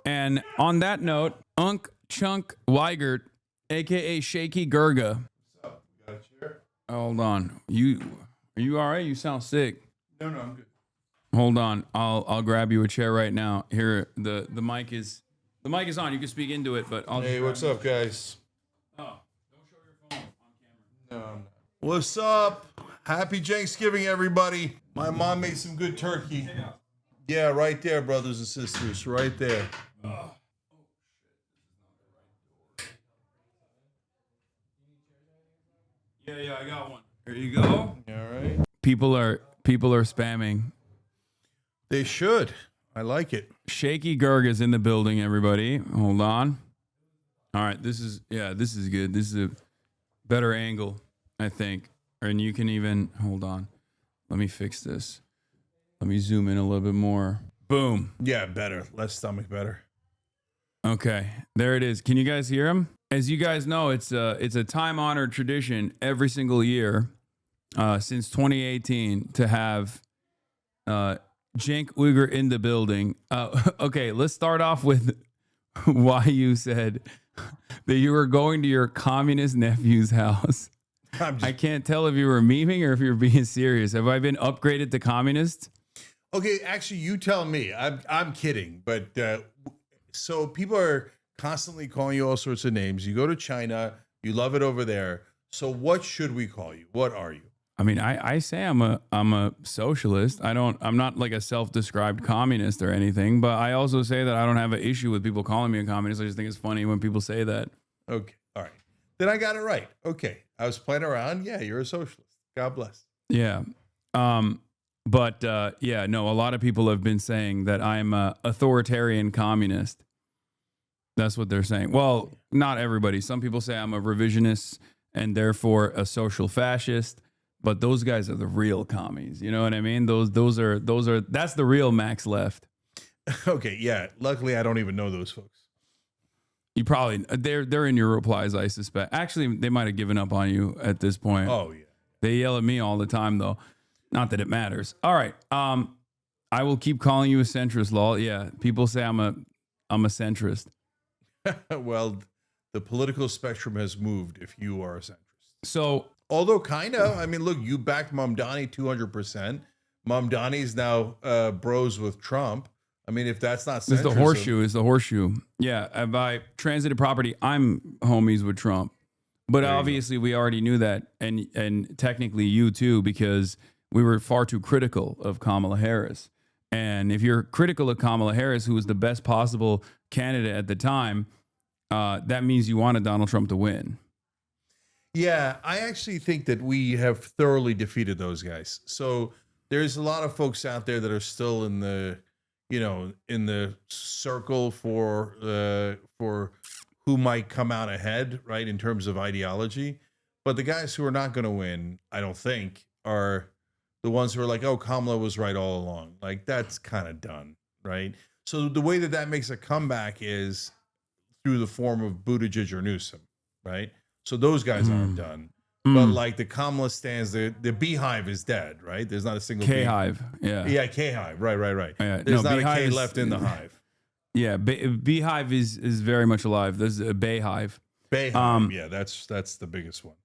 And on that note, Unk Chunk Weigert, aka Shaky Gurga. What's up? You got a chair? Hold on. Are you all right? You sound sick. No, I'm good. Hold on. I'll grab you a chair right now. Here, the mic is on. You can speak into it, but I'll. Hey, what's up, guys? Oh, don't show your phone on camera. No, I'm not. What's up? Happy Thanksgiving, everybody. My mom made some good turkey. Yeah, right there, brothers and sisters. Right there. Yeah, I got one. Here you go. All right. People are spamming. They should. I like it. Shaky Gurg is in the building, everybody. Hold on. All right, this is good. This is a better angle, I think. And you can even, hold on. Let me fix this. Let me zoom in a little bit more. Boom. Yeah, better. Less stomach better. Okay, there it is. Can you guys hear him? As you guys know, it's a time-honored tradition every single year since 2018 to have Cenk Uyghur in the building. Okay, let's start off with why you said that you were going to your communist nephew's house. I can't tell if you were memeing or if you're being serious. Have I been upgraded to communist? Okay, actually, you tell me. I'm kidding, but so people are constantly calling you all sorts of names. You go to China, you love it over there. So what should we call you? What are you? I mean, I say I'm a socialist. I'm not like a self-described communist or anything, but I also say that I don't have an issue with people calling me a communist. I just think it's funny when people say that. Okay, all right. Then I got it right. Okay, I was playing around. Yeah, you're a socialist. God bless. Yeah. But no, a lot of people have been saying that I'm a authoritarian communist. That's what they're saying. Well, not everybody. Some people say I'm a revisionist and therefore a social fascist. But those guys are the real commies. You know what I mean? Those are that's the real Max Left. Okay, yeah. Luckily, I don't even know those folks. You probably they're in your replies, I suspect. Actually, they might have given up on you at this point. Oh yeah. They yell at me all the time, though. Not that it matters. All right. I will keep calling you a centrist, lol. Yeah. People say I'm a centrist. Well, the political spectrum has moved if you are a centrist. So. Although kind of, I mean, look, you backed Mamdani 200%. Mamdani's now bros with Trump. I mean, if that's not centrism. It's the horseshoe. Yeah, by transitive property, I'm homies with Trump. But obviously we already knew that, and technically you too, because we were far too critical of Kamala Harris. And if you're critical of Kamala Harris, who was the best possible candidate at the time, that means you wanted Donald Trump to win. Yeah, I actually think that we have thoroughly defeated those guys. So there's a lot of folks out there that are still in the, in the circle for who might come out ahead, right, in terms of ideology. But the guys who are not going to win, I don't think, are the ones who are like, oh, Kamala was right all along. Like, that's kind of done, right? So the way that makes a comeback is through the form of Buttigieg or Newsom, right? So those guys aren't done. But like the Kamala stands, the beehive is dead, right? There's not a single K-hive. Yeah. Yeah, K-hive. Right. Yeah, There's not a K left in the hive. Yeah, beehive is very much alive. There's a bayhive. Bayhive, yeah, that's the biggest one.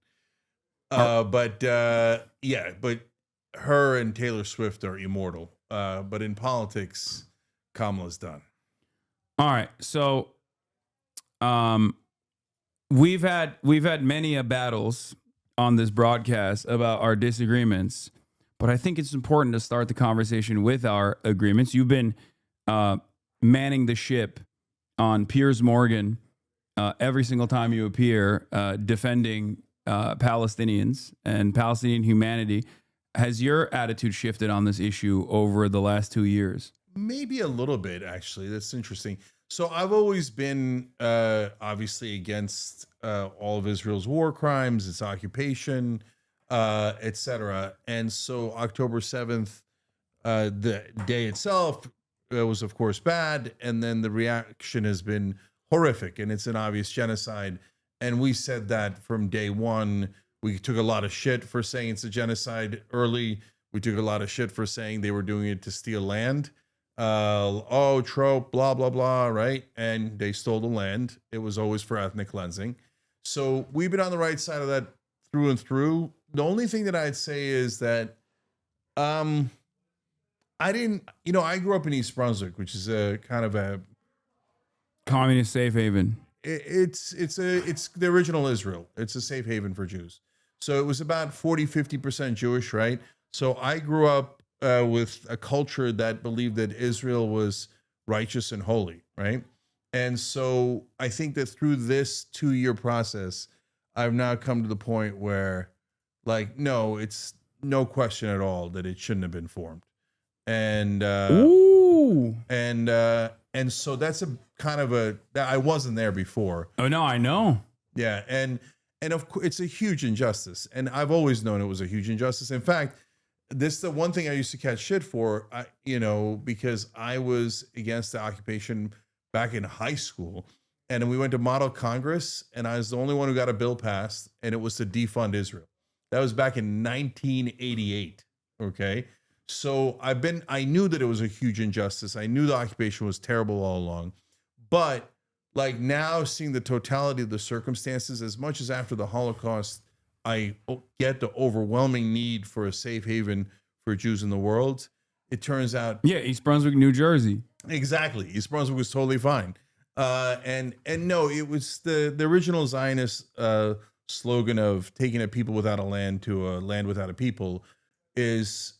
But her and Taylor Swift are immortal. But in politics, Kamala's done. All right. So We've had many battles on this broadcast about our disagreements, but I think it's important to start the conversation with our agreements. You've been manning the ship on Piers Morgan every single time you appear, defending Palestinians and Palestinian humanity. Has your attitude shifted on this issue over the last 2 years? Maybe a little bit, actually. That's interesting. So I've always been obviously against all of Israel's war crimes, its occupation, etc. And so October 7th, the day itself was, of course, bad. And then the reaction has been horrific, and it's an obvious genocide. And we said that from day one. We took a lot of shit for saying it's a genocide early. We took a lot of shit for saying they were doing it to steal land. trope, blah, blah, blah, right? And they stole the land. It was always for ethnic cleansing. So we've been on the right side of that through and through. The only thing that I'd say is that I didn't, I grew up in East Brunswick, which is a kind of a communist safe haven. It's the original Israel. It's a safe haven for Jews. So it was about 40-50% Jewish, right? So I grew up with a culture that believed that Israel was righteous and holy, right? And so I think that through this 2-year process, I've now come to the point where, like, no, it's no question at all that it shouldn't have been formed. And and so that's a kind of I wasn't there before. Oh no, I know. Yeah, and of course it's a huge injustice, and I've always known it was a huge injustice. In fact, this is the one thing I used to catch shit for, because I was against the occupation back in high school, and we went to Model Congress, and I was the only one who got a bill passed, and it was to defund Israel. That was back in 1988. Okay. So I knew that it was a huge injustice. I knew the occupation was terrible all along, but like now seeing the totality of the circumstances, as much as after the Holocaust, I get the overwhelming need for a safe haven for Jews in the world. It turns out. Yeah. East Brunswick, New Jersey. Exactly. East Brunswick was totally fine. And no, it was the original Zionist slogan of taking a people without a land to a land without a people is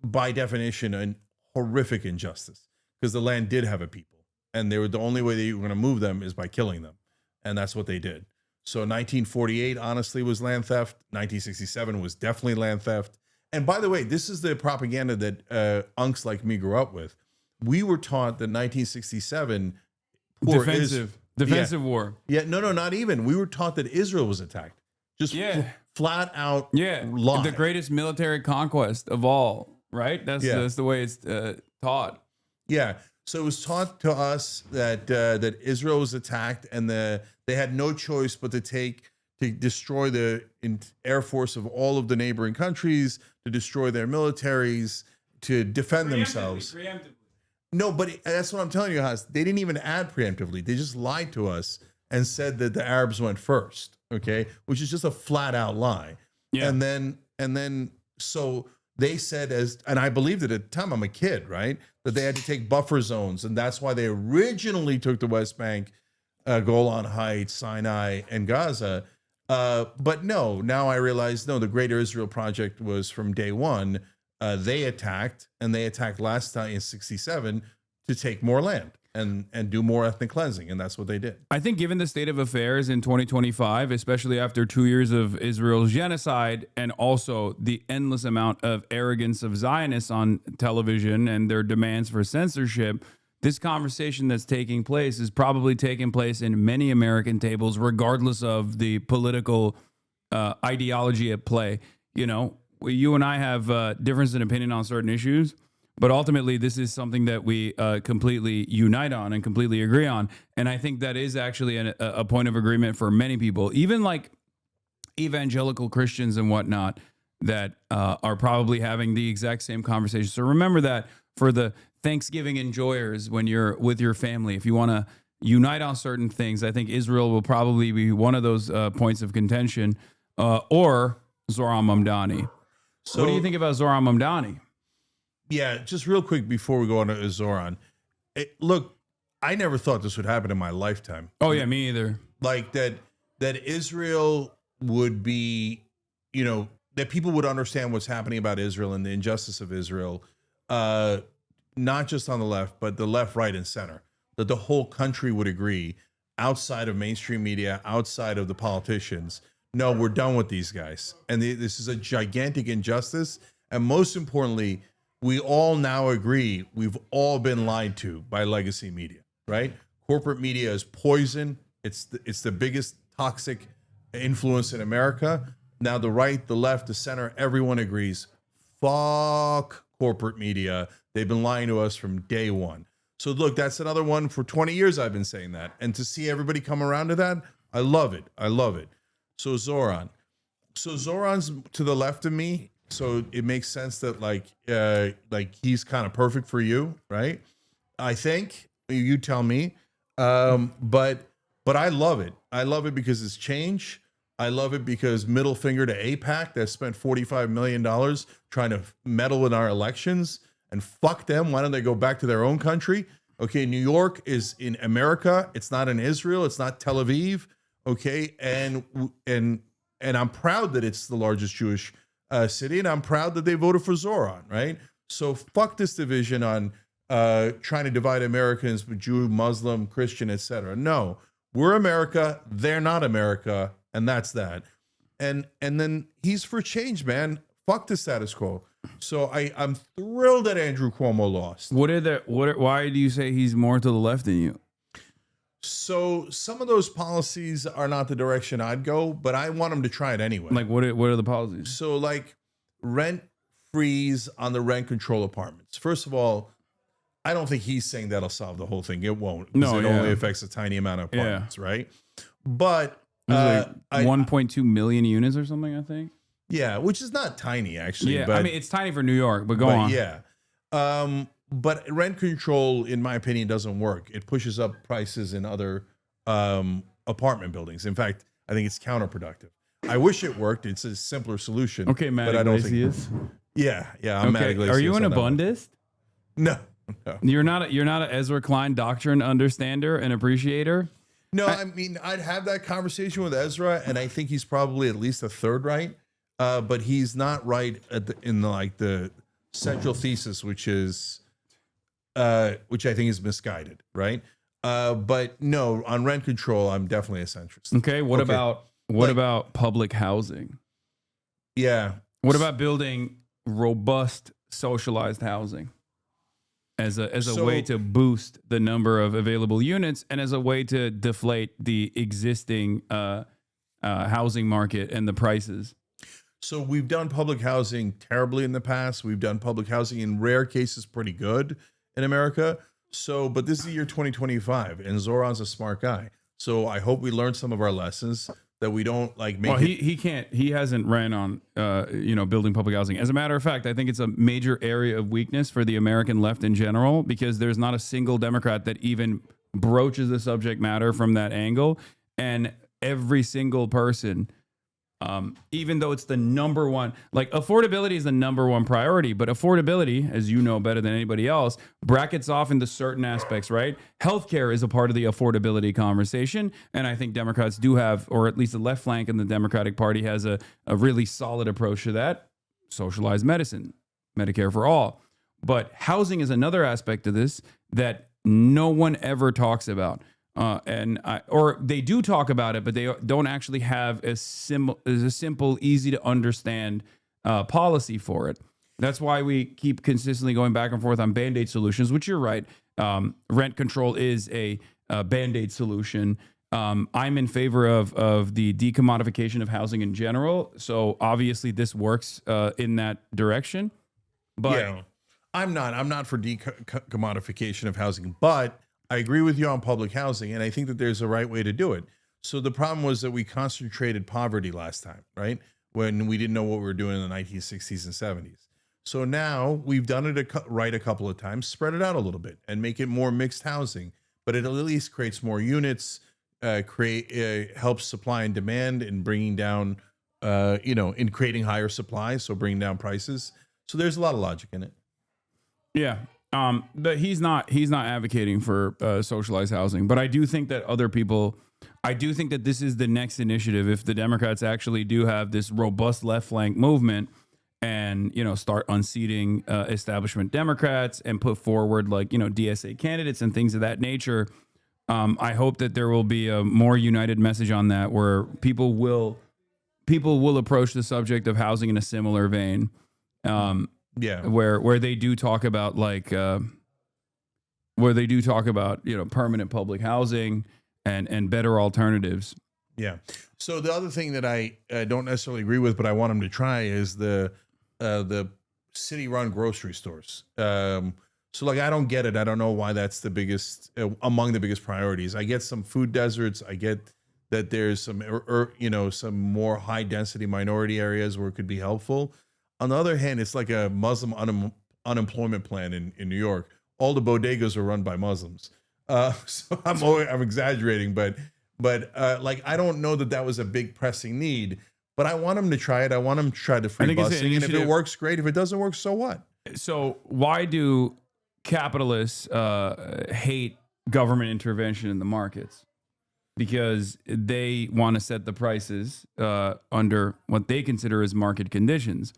by definition a horrific injustice, because the land did have a people, and they were the only way that you were going to move them is by killing them, and that's what they did. So 1948 honestly was land theft. 1967 was definitely land theft. And by the way, this is the propaganda that unks like me grew up with. We were taught that 1967 defensive war. Yeah, no, not even. We were taught that Israel was attacked. Just flat out lie. The greatest military conquest of all, right? That's the way it's taught. Yeah. So it was taught to us that that Israel was attacked, and they had no choice but to destroy the air force of all of the neighboring countries, to destroy their militaries, to defend themselves. Preemptively. No, but that's what I'm telling you, Has. They didn't even add preemptively. They just lied to us and said that the Arabs went first, okay? Which is just a flat out lie. Yeah. And then so they said, and I believed it at the time, I'm a kid, right? That they had to take buffer zones, and that's why they originally took the West Bank, Golan Heights, Sinai, and Gaza. But no, now I realize, no, the Greater Israel Project was from day one. They attacked last time in 1967 to take more land and do more ethnic cleansing, and that's what they did. I think given the state of affairs in 2025, especially after 2 years of Israel's genocide and also the endless amount of arrogance of Zionists on television and their demands for censorship, this conversation that's taking place is probably taking place in many American tables, regardless of the political ideology at play. You and I have difference in opinion on certain issues, but ultimately this is something that we completely unite on and completely agree on. And I think that is actually a point of agreement for many people, even like evangelical Christians and whatnot, that are probably having the exact same conversation. So remember that for the Thanksgiving enjoyers, when you're with your family, if you want to unite on certain things, I think Israel will probably be one of those points of contention, or Zohran Mamdani. So, what do you think about Zohran Mamdani? Yeah, just real quick before we go on to Zohran. Look, I never thought this would happen in my lifetime. Oh yeah, me either. Like that Israel would be, that people would understand what's happening about Israel and the injustice of Israel, not just on the left, but the left, right, and center. That the whole country would agree, outside of mainstream media, outside of the politicians. No, we're done with these guys. And this is a gigantic injustice. And most importantly, we all now agree we've all been lied to by legacy media, right? Corporate media is poison. It's the biggest toxic influence in America. Now the right, the left, the center, everyone agrees, fuck corporate media. They've been lying to us from day one. So look, that's another one. For 20 years I've been saying that. And to see everybody come around to that, I love it. I love it. So Zohran. So Zohran's to the left of me, so it makes sense that like he's kind of perfect for you, right? I think you tell me. But I love it. I love it because it's change. I love it because middle finger to AIPAC that spent $45 million trying to meddle in our elections, and fuck them. Why don't they go back to their own country? Okay, New York is in America. It's not in Israel. It's not Tel Aviv. Okay, and I'm proud that it's the largest Jewish city, and I'm proud that they voted for Zohran, right? So fuck this division on trying to divide Americans with Jew, Muslim, Christian, etc. No, we're America. They're not America, and that's that. And then he's for change, man. Fuck the status quo. So I'm thrilled that Andrew Cuomo lost. Why do you say he's more to the left than you? So some of those policies are not the direction I'd go, but I want him to try it anyway. Like what are the policies? So like rent freeze on the rent control apartments. First of all, I don't think he's saying that'll solve the whole thing. It won't. No, it only affects a tiny amount of apartments, right? But like 1.2 million units or something, I think. Yeah, which is not tiny actually. Yeah, but, I mean it's tiny for New York, but go on. Yeah. But rent control, in my opinion, doesn't work. It pushes up prices in other apartment buildings. In fact, I think it's counterproductive. I wish it worked. It's a simpler solution. Okay, Matt, but I don't think. Yeah, I'm Matt Iglesias. Are you an Abundist? No. You're not an Ezra Klein doctrine understander and appreciator? No, I mean I'd have that conversation with Ezra, and I think he's probably at least a third right, but he's not right in the central thesis, which I think is misguided, right? But no, on rent control, I'm definitely a centrist. Okay, what about public housing? Yeah. What about building robust socialized housing as a way to boost the number of available units and as a way to deflate the existing housing market and the prices? So we've done public housing terribly in the past. We've done public housing in rare cases pretty good in America. So, but this is the year 2025, and Zoran's a smart guy. So I hope we learn some of our lessons, that we don't like make. Well, he hasn't ran on building public housing. As a matter of fact, I think it's a major area of weakness for the American left in general, because there's not a single Democrat that even broaches the subject matter from that angle, and every single person. Even though it's the number one, like affordability is the number one priority, but affordability, as you know better than anybody else, brackets off into certain aspects, right? Healthcare is a part of the affordability conversation. And I think Democrats do have, or at least the left flank in the Democratic Party has a really solid approach to that. Socialized medicine, Medicare for all. But housing is another aspect of this that no one ever talks about. Or they do talk about it, but they don't actually have a simple, easy to understand policy for it. That's why we keep consistently going back and forth on Band-Aid solutions, which you're right. Rent control is a Band-Aid solution. I'm in favor of the decommodification of housing in general. So obviously this works in that direction. But yeah, I'm not for decommodification of housing, but I agree with you on public housing, and I think that there's a right way to do it. So the problem was that we concentrated poverty last time, right? When we didn't know what we were doing in the 1960s and 70s. So now we've done it right a couple of times, spread it out a little bit and make it more mixed housing, but it at least creates more units, helps supply and demand in bringing down, in creating higher supply, so bringing down prices. So there's a lot of logic in it. Yeah. But he's not advocating for socialized housing. But I do think that this is the next initiative. If the Democrats actually do have this robust left flank movement and, start unseating establishment Democrats and put forward DSA candidates and things of that nature, I hope that there will be a more united message on that, where people will approach the subject of housing in a similar vein. Yeah, where they do talk about permanent public housing and better alternatives. Yeah. So the other thing that I don't necessarily agree with, but I want them to try, is the city-run grocery stores. So I don't get it. I don't know why that's the biggest among the biggest priorities. I get some food deserts. I get that there's some some more high-density minority areas where it could be helpful. On the other hand, it's like a Muslim unemployment plan in New York. all the bodegas are run by Muslims. So I'm exaggerating, but like I don't know that was a big pressing need. But I want them to try it. I want them to try the free busing, and if it works, great. If it doesn't work, so what? So why do capitalists hate government intervention in the markets? Because they want to set the prices under what they consider as market conditions.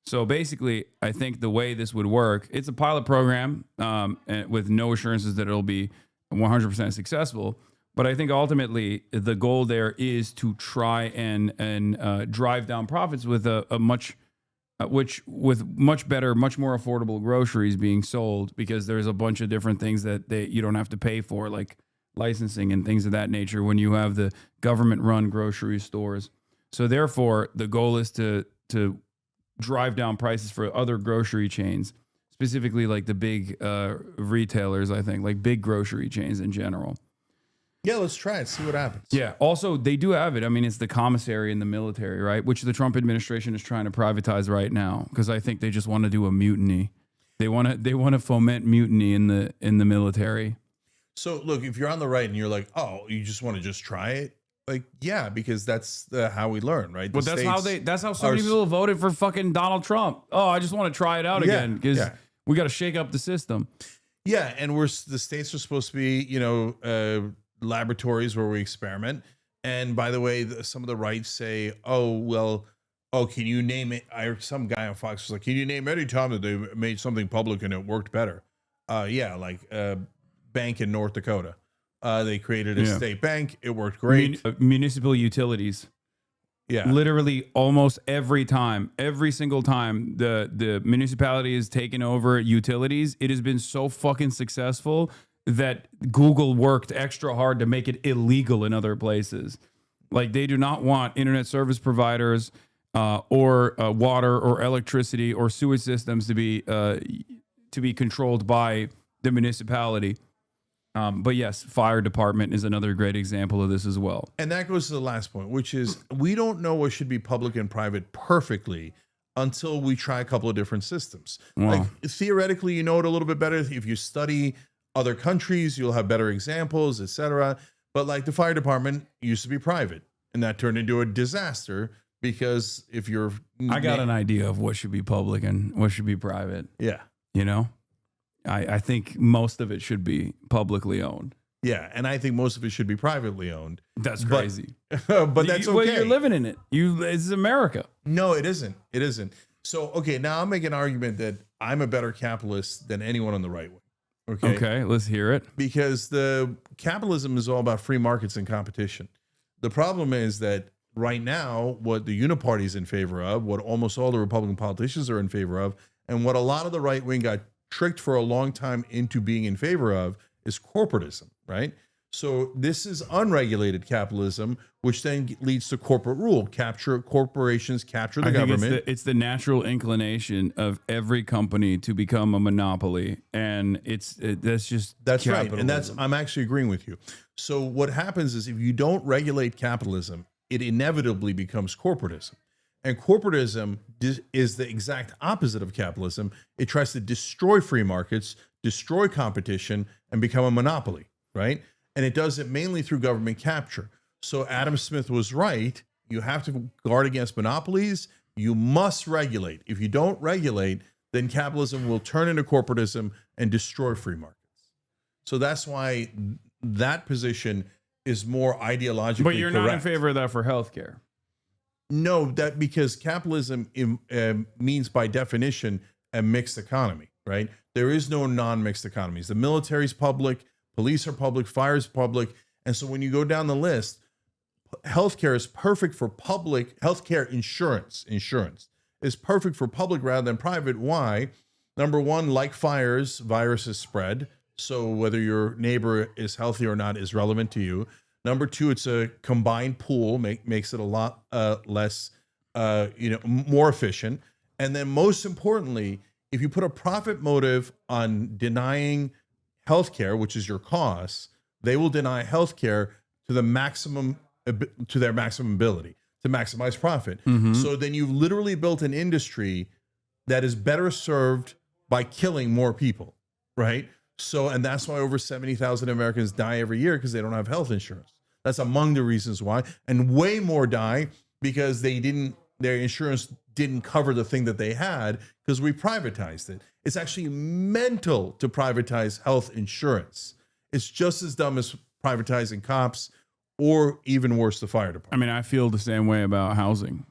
So basically, I think the way this would work, it's a pilot program and with no assurances that it'll be 100% successful. But I think ultimately the goal there is to try and drive down profits with with much better, much more affordable groceries being sold, because there's a bunch of different things that you don't have to pay for, like licensing and things of that nature when you have the government-run grocery stores. So therefore, the goal is to drive down prices for other grocery chains, specifically like the big retailers, I think, like big grocery chains in general. Yeah, let's try it, see what happens. Yeah. Also, they do have it. I mean, it's the commissary and the military, right? Which the Trump administration is trying to privatize right now, because I think they just want to do a mutiny. They want to foment mutiny in the military. So look, if you're on the right and you're like, oh, you just want to just try it, like, yeah, because that's how we learn, right? But that's how so many people voted for fucking Donald Trump. Oh, I just want to try it out again because we got to shake up the system. Yeah, and the states are supposed to be, laboratories where we experiment. And by the way, some of the right say, can you name it? Some guy on Fox was like, can you name any time that they made something public and it worked better? Bank in North Dakota. They created a state bank. It worked great. Municipal utilities. Yeah. Literally almost every single time the municipality has taken over utilities, it has been so fucking successful that Google worked extra hard to make it illegal in other places. Like, they do not want internet service providers or water or electricity or sewage systems to be controlled by the municipality. But yes, fire department is another great example of this as well. And that goes to the last point, which is we don't know what should be public and private perfectly until we try a couple of different systems. Wow. Like, theoretically, you know it a little bit better. If you study other countries, you'll have better examples, etc. But like, the fire department used to be private, and that turned into a disaster because if you're... I got an idea of what should be public and what should be private. Yeah. You know? I think most of it should be publicly owned. Yeah, and I think most of it should be privately owned. That's crazy. But that's okay. Well, you're living in it. It's America. No, it isn't. It isn't. So, okay, now I'll make an argument that I'm a better capitalist than anyone on the right wing. Okay, let's hear it. Because the capitalism is all about free markets and competition. The problem is that right now, what the Uniparty is in favor of, what almost all the Republican politicians are in favor of, and what a lot of the right wing got tricked for a long time into being in favor of, is corporatism, right? So this is unregulated capitalism, which then leads to corporate rule. Corporations capture the government. It's the natural inclination of every company to become a monopoly, and that's right. And I'm actually agreeing with you. So what happens is, if you don't regulate capitalism, it inevitably becomes corporatism. And corporatism is the exact opposite of capitalism. It tries to destroy free markets, destroy competition, and become a monopoly, right? And it does it mainly through government capture. So Adam Smith was right. You have to guard against monopolies. You must regulate. If you don't regulate, then capitalism will turn into corporatism and destroy free markets. So that's why that position is more ideologically correct. But you're not in favor of that for healthcare. No, that because capitalism means by definition a mixed economy, right? There is no non-mixed economies. The military's public, police are public, fire is public. And so when you go down the list, healthcare is perfect for public. Healthcare insurance is perfect for public rather than private. Why? Number one, like fires, viruses spread. So whether your neighbor is healthy or not is relevant to you. Number two, it's a combined pool, makes it a lot less, more efficient. And then most importantly, if you put a profit motive on denying healthcare, which is your costs, they will deny healthcare to their maximum ability to maximize profit. Mm-hmm. So then you've literally built an industry that is better served by killing more people, right? So, and that's why over 70,000 Americans die every year because they don't have health insurance. That's among the reasons why. And way more die because their insurance didn't cover the thing that they had because we privatized it. It's actually mental to privatize health insurance. It's just as dumb as privatizing cops, or even worse, the fire department. I mean, I feel the same way about housing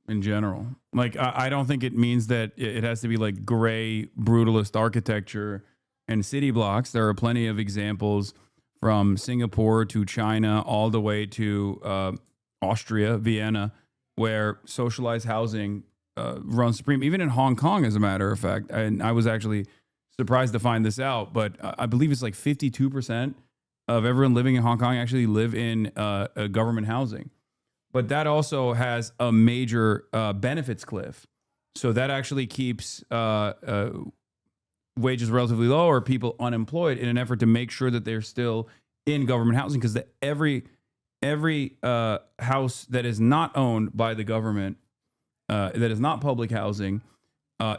in general. Like, I don't think it means that it has to be like gray, brutalist architecture and city blocks. There are plenty of examples from Singapore to China, all the way to Austria, Vienna, where socialized housing runs supreme. Even in Hong Kong, as a matter of fact. And I was actually surprised to find this out, but I believe it's like 52% of everyone living in Hong Kong actually live in a government housing. But that also has a major benefits cliff. So that actually keeps wages relatively low or people unemployed in an effort to make sure that they're still in government housing, because every house that is not owned by the government, that is not public housing,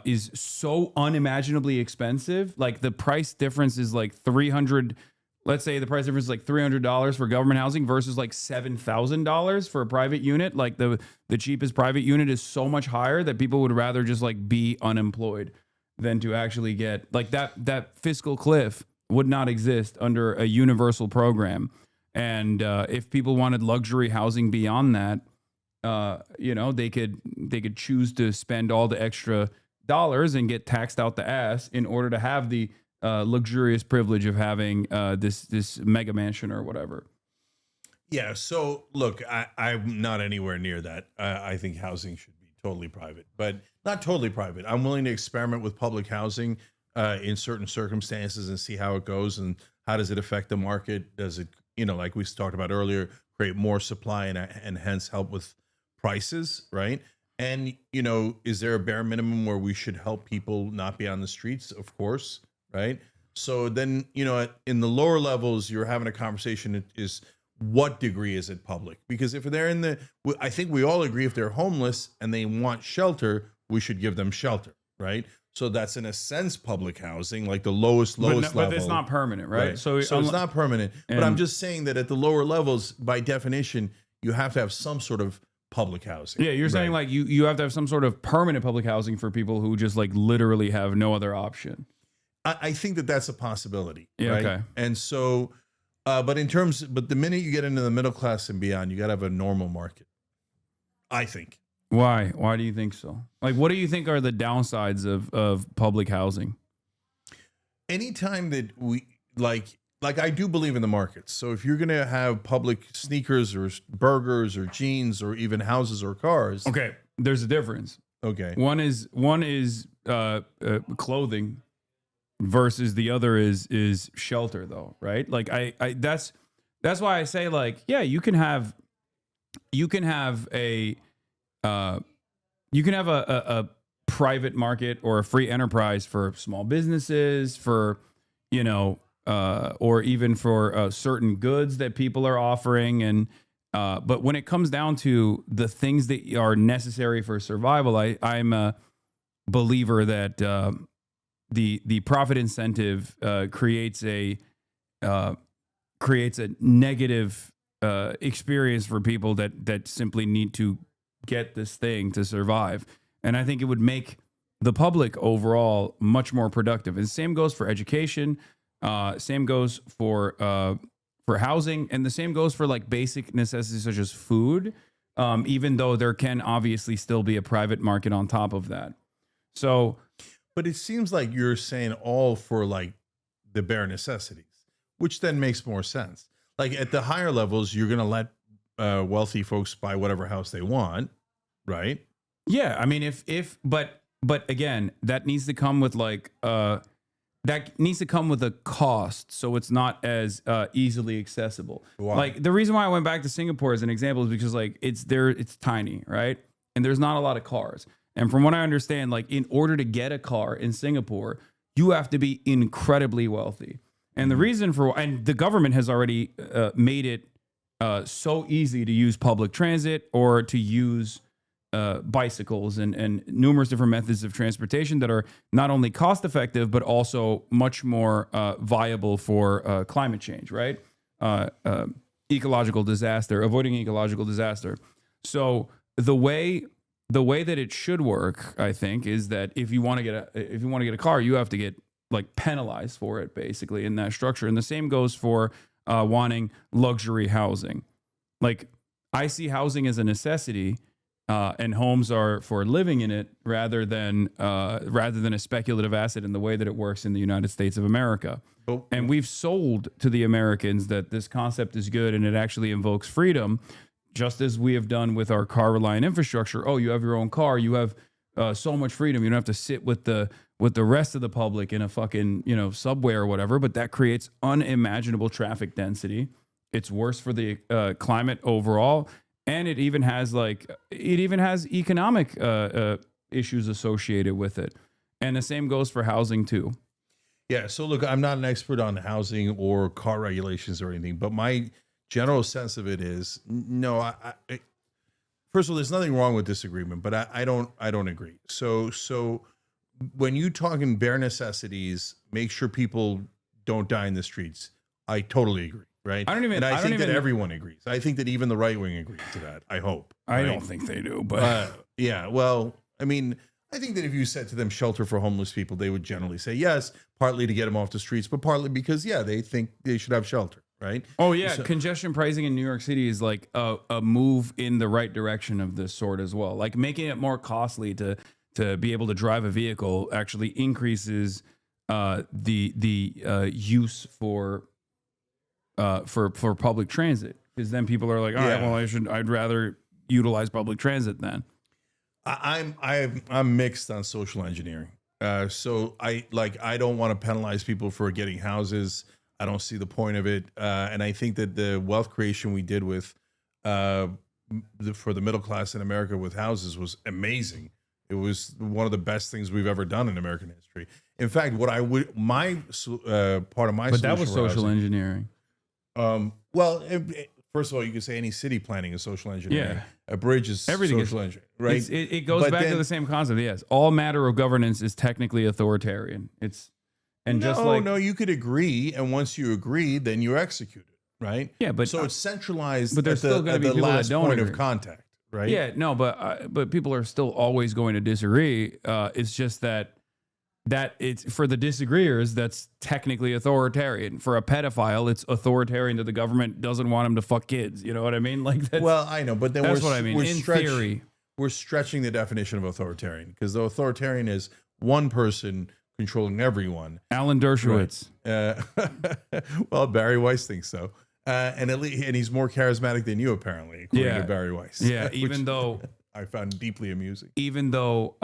is so unimaginably expensive. Like the price difference is like $300. Let's say the price difference is like $300 for government housing versus like $7,000 for a private unit. Like the cheapest private unit is so much higher that people would rather just like be unemployed than to actually get like that fiscal cliff would not exist under a universal program. And if people wanted luxury housing beyond that, they could choose to spend all the extra dollars and get taxed out the ass in order to have the luxurious privilege of having this mega mansion or whatever. Yeah. So look, I'm not anywhere near that. I think housing should be totally private, but not totally private. I'm willing to experiment with public housing in certain circumstances and see how it goes and how does it affect the market. Does it, like we talked about earlier, create more supply and hence help with prices, right? And, is there a bare minimum where we should help people not be on the streets? Of course, right? So then, in the lower levels, you're having a conversation is what degree is it public? Because if they're I think we all agree if they're homeless and they want shelter, we should give them shelter, right? So that's in a sense public housing, like the lowest level. But it's not permanent, right? So it's not permanent. But I'm just saying that at the lower levels, by definition, you have to have some sort of public housing. Yeah, you're saying like you have to have some sort of permanent public housing for people who just like literally have no other option. I think that's a possibility. Yeah, right? okay. And so, but the minute you get into the middle class and beyond, you got to have a normal market, I think. Why? Why do you think so? Like, what do you think are the downsides of public housing? Anytime that we like I do believe in the markets. So if you're going to have public sneakers or burgers or jeans or even houses or cars. Okay. There's a difference. Okay. One is clothing versus the other is shelter though. Right. Like that's why I say like, yeah, you can have a private market or a free enterprise for small businesses, for, or even for certain goods that people are offering. And, but when it comes down to the things that are necessary for survival, I'm a believer that the profit incentive creates a negative experience for people that simply need to get this thing to survive. And I think it would make the public overall much more productive. And the same goes for education. Same goes for housing, and the same goes for like basic necessities such as food. Even though there can obviously still be a private market on top of that. So, but it seems like you're saying all for like the bare necessities, which then makes more sense. Like at the higher levels, you're going to let wealthy folks buy whatever house they want, right? Yeah, I mean, but again, that needs to come with like a cost, so it's not as easily accessible. Wow. Like the reason why I went back to Singapore as an example is because like it's tiny, right? And there's not a lot of cars. And from what I understand, like in order to get a car in Singapore, you have to be incredibly wealthy. And the reason and the government has already made it so easy to use public transit or to use bicycles and numerous different methods of transportation that are not only cost effective but also much more viable for climate change, right? Ecological disaster, avoiding ecological disaster. So the way that it should work, I think, is that if you want to get a car, you have to get like penalized for it, basically, in that structure. And the same goes for wanting luxury housing. Like, I see housing as a necessity, and homes are for living in it rather than a speculative asset in the way that it works in the United States of America. And we've sold to the Americans that this concept is good and it actually invokes freedom, just as we have done with our car-reliant infrastructure. Oh, you have your own car, you have so much freedom. You don't have to sit with the rest of the public in a fucking subway or whatever. But that creates unimaginable traffic density. It's worse for the climate overall, and it even has economic issues associated with it. And the same goes for housing too. Yeah. So look, I'm not an expert on housing or car regulations or anything, but my general sense of it is no. First of all, there's nothing wrong with disagreement, but I don't agree. So when you talk in bare necessities, make sure people don't die in the streets. I totally agree. Right. I think that everyone agrees. I think that even the right wing agrees to that. I hope. I don't think they do, but yeah. Well, I mean, I think that if you said to them shelter for homeless people, they would generally say yes, partly to get them off the streets, but partly because, they think they should have shelter. Right. Oh, yeah. So, congestion pricing in New York City is like a move in the right direction of this sort as well. Like making it more costly to be able to drive a vehicle actually increases the use for public transit, because then people are like, all right, well, I'd rather utilize public transit then. I'm mixed on social engineering. So I don't want to penalize people for getting houses. I don't see the point of it. And I think that the wealth creation we did with for the middle class in America with houses was amazing. It was one of the best things we've ever done in American history. In fact, part of my but that was social engineering. Well, first of all, you could say any city planning is social engineering. Yeah. A bridge is social engineering, right? It goes back to the same concept. Yes, all matter of governance is technically authoritarian. No, you could agree, and once you agree, then you execute it, right? Yeah, but so it's centralized. But there's still going to be the people last that don't point agree. Of contact, right? Yeah, no, but people are still always going to disagree. It's just that it's for the disagreeers, that's technically authoritarian. For a pedophile, it's authoritarian that the government doesn't want him to fuck kids. You know what I mean? Like that's, well, I know, but then that's what I mean. In theory, we're stretching the definition of authoritarian, because the authoritarian is one person controlling everyone. Alan Dershowitz. Right. Well, Barry Weiss thinks so. And he's more charismatic than you, apparently, according to Barry Weiss. Yeah, even though I found deeply amusing. Even though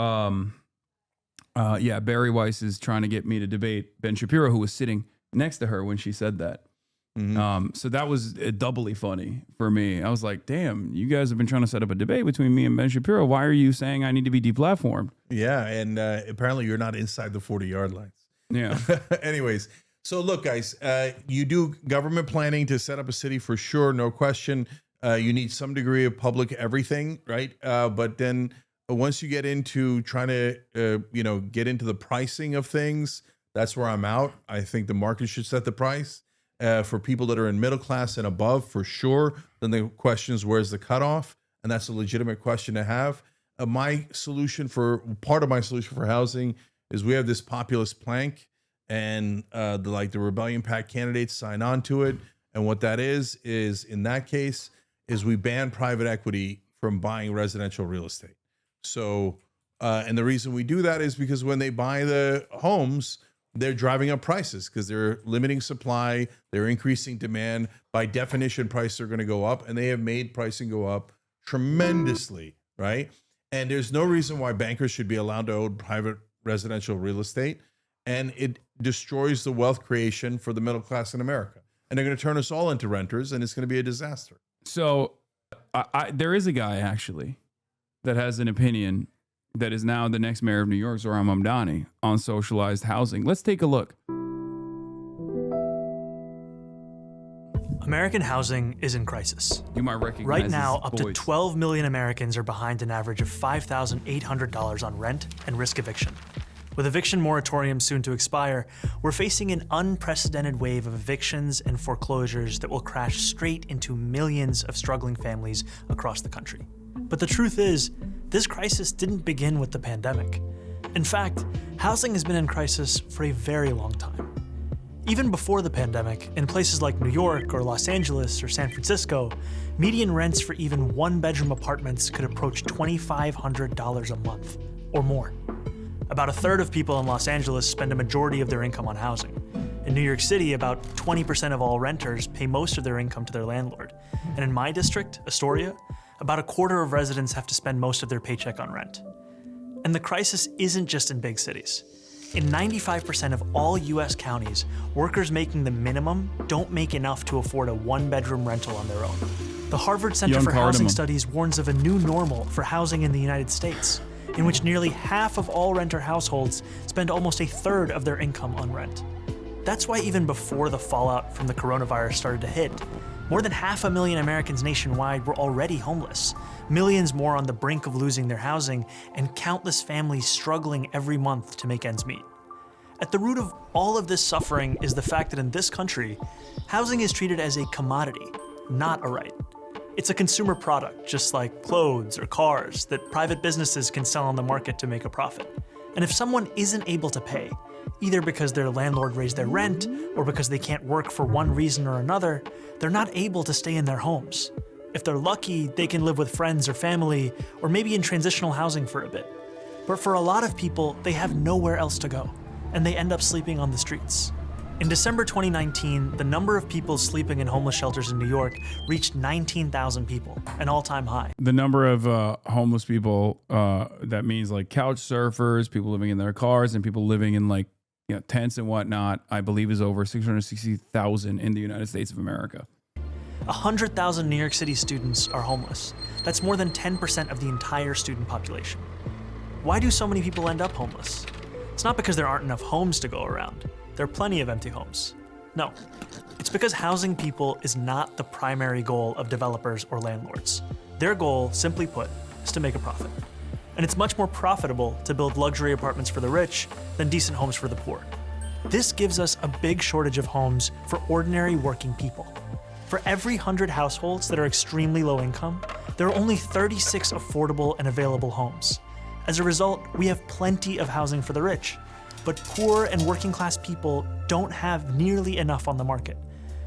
Barry Weiss is trying to get me to debate Ben Shapiro, who was sitting next to her when she said that. Mm-hmm. So that was doubly funny for me. I was like, damn, you guys have been trying to set up a debate between me and Ben Shapiro. Why are you saying I need to be deplatformed? Yeah, and apparently you're not inside the 40-yard lines. Yeah. Anyways, so look, guys, you do government planning to set up a city for sure, no question. You need some degree of public everything, right? But then once you get into trying to, get into the pricing of things, that's where I'm out. I think the market should set the price for people that are in middle class and above, for sure. Then the question is, where's the cutoff? And that's a legitimate question to have. Part of my solution for housing is we have this populist plank, and the Rebellion PAC candidates sign on to it. And what that is in that case is we ban private equity from buying residential real estate. So, and the reason we do that is because when they buy the homes, they're driving up prices because they're limiting supply, they're increasing demand. By definition, prices are going to go up, and they have made pricing go up tremendously, right? And there's no reason why bankers should be allowed to own private residential real estate, and it destroys the wealth creation for the middle class in America. And they're going to turn us all into renters, and it's going to be a disaster. So there is a guy, actually, that has an opinion that is now the next mayor of New York, Zohran Mamdani, on socialized housing. Let's take a look. American housing is in crisis. You might recognize Right now, his up to voice. 12 million Americans are behind an average of $5,800 on rent and risk eviction. With eviction moratoriums soon to expire, we're facing an unprecedented wave of evictions and foreclosures that will crash straight into millions of struggling families across the country. But the truth is, this crisis didn't begin with the pandemic. In fact, housing has been in crisis for a very long time. Even before the pandemic, in places like New York or Los Angeles or San Francisco, median rents for even one-bedroom apartments could approach $2,500 a month or more. About a third of people in Los Angeles spend a majority of their income on housing. In New York City, about 20% of all renters pay most of their income to their landlord. And in my district, Astoria, about a quarter of residents have to spend most of their paycheck on rent. And the crisis isn't just in big cities. In 95% of all US counties, workers making the minimum don't make enough to afford a one-bedroom rental on their own. The Harvard Center for Housing Studies warns of a new normal for housing in the United States, in which nearly half of all renter households spend almost a third of their income on rent. That's why even before the fallout from the coronavirus started to hit, more than 500,000 Americans nationwide were already homeless, millions more on the brink of losing their housing, and countless families struggling every month to make ends meet. At the root of all of this suffering is the fact that in this country, housing is treated as a commodity, not a right. It's a consumer product, just like clothes or cars, that private businesses can sell on the market to make a profit. And if someone isn't able to pay, either because their landlord raised their rent or because they can't work for one reason or another, they're not able to stay in their homes. If they're lucky, they can live with friends or family, or maybe in transitional housing for a bit. But for a lot of people, they have nowhere else to go, and they end up sleeping on the streets. In December 2019, the number of people sleeping in homeless shelters in New York reached 19,000 people, an all-time high. The number of homeless people, that means like couch surfers, people living in their cars, and people living in like tents and whatnot, I believe is over 660,000 in the United States of America. 100,000 New York City students are homeless. That's more than 10% of the entire student population. Why do so many people end up homeless? It's not because there aren't enough homes to go around. There are plenty of empty homes. No, it's because housing people is not the primary goal of developers or landlords. Their goal, simply put, is to make a profit. And it's much more profitable to build luxury apartments for the rich than decent homes for the poor. This gives us a big shortage of homes for ordinary working people. For every 100 households that are extremely low income, there are only 36 affordable and available homes. As a result, we have plenty of housing for the rich, but poor and working class people don't have nearly enough on the market.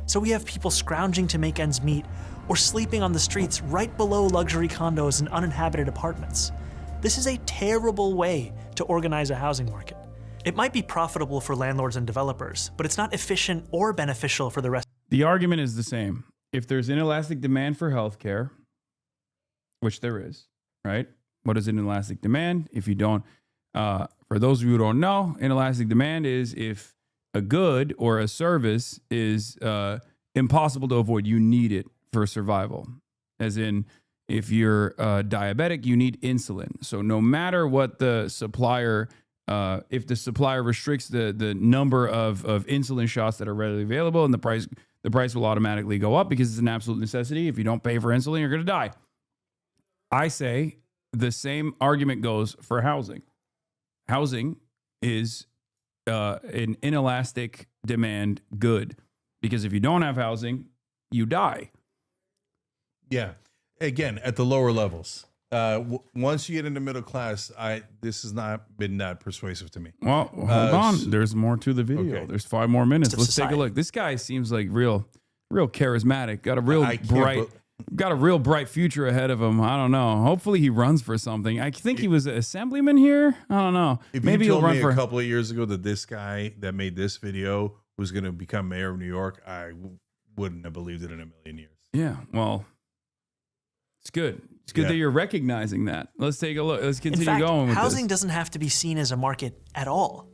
So we have people scrounging to make ends meet or sleeping on the streets right below luxury condos and uninhabited apartments. This is a terrible way to organize a housing market. It might be profitable for landlords and developers, but it's not efficient or beneficial for the rest. The argument is the same. If there's inelastic demand for healthcare, which there is, right? What is inelastic demand? If you don't, for those of you who don't know, inelastic demand is if a good or a service is impossible to avoid. You need it for survival. As in, if you're diabetic, you need insulin. So no matter what the supplier, if the supplier restricts the number of insulin shots that are readily available, and the price will automatically go up because it's an absolute necessity. If you don't pay for insulin, you're going to die. I say the same argument goes for housing. Housing is an inelastic demand good, because if you don't have housing, you die. Yeah. Again, at the lower levels. Once you get into middle class, this has not been that persuasive to me. Well, hold on. There's more to the video. Okay. There's 5 more minutes. Let's society. take a look. This guy seems like real charismatic. Got a real bright future ahead of him. I don't know. Hopefully he runs for something. I think he was an assemblyman here. I don't know. If Maybe you he'll told run me for a couple of years ago that this guy that made this video was going to become mayor of New York, I wouldn't have believed it in a million years. Yeah, well, it's good. It's good that you're recognizing that. Let's take a look. Let's continue going with housing this. doesn't have to be seen as a market at all.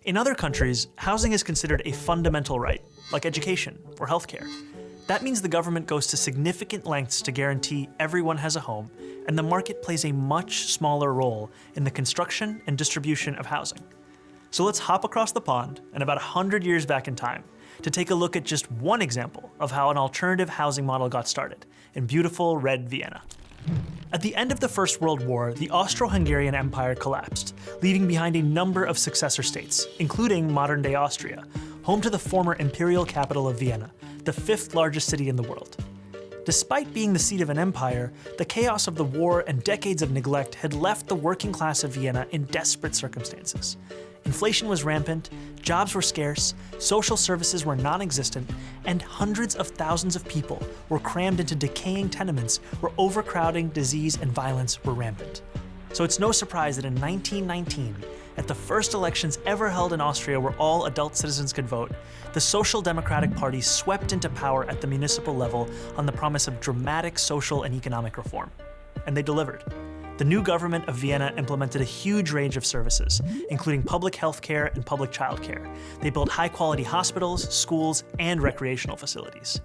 In other countries, housing is considered a fundamental right, like education or healthcare. That means the government goes to significant lengths to guarantee everyone has a home, and the market plays a much smaller role in the construction and distribution of housing. So let's hop across the pond, and about 100 years back in time, to take a look at just one example of how an alternative housing model got started in beautiful red Vienna. At the end of the First World War, the Austro-Hungarian Empire collapsed, leaving behind a number of successor states, including modern-day Austria, home to the former imperial capital of Vienna, the fifth largest city in the world. Despite being the seat of an empire, the chaos of the war and decades of neglect had left the working class of Vienna in desperate circumstances. Inflation was rampant, jobs were scarce, social services were non-existent, and hundreds of thousands of people were crammed into decaying tenements where overcrowding, disease, and violence were rampant. So it's no surprise that in 1919, at the first elections ever held in Austria where all adult citizens could vote, the Social Democratic Party swept into power at the municipal level on the promise of dramatic social and economic reform. And they delivered. The new government of Vienna implemented a huge range of services, including public health care and public child care. They built high-quality hospitals, schools, and recreational facilities.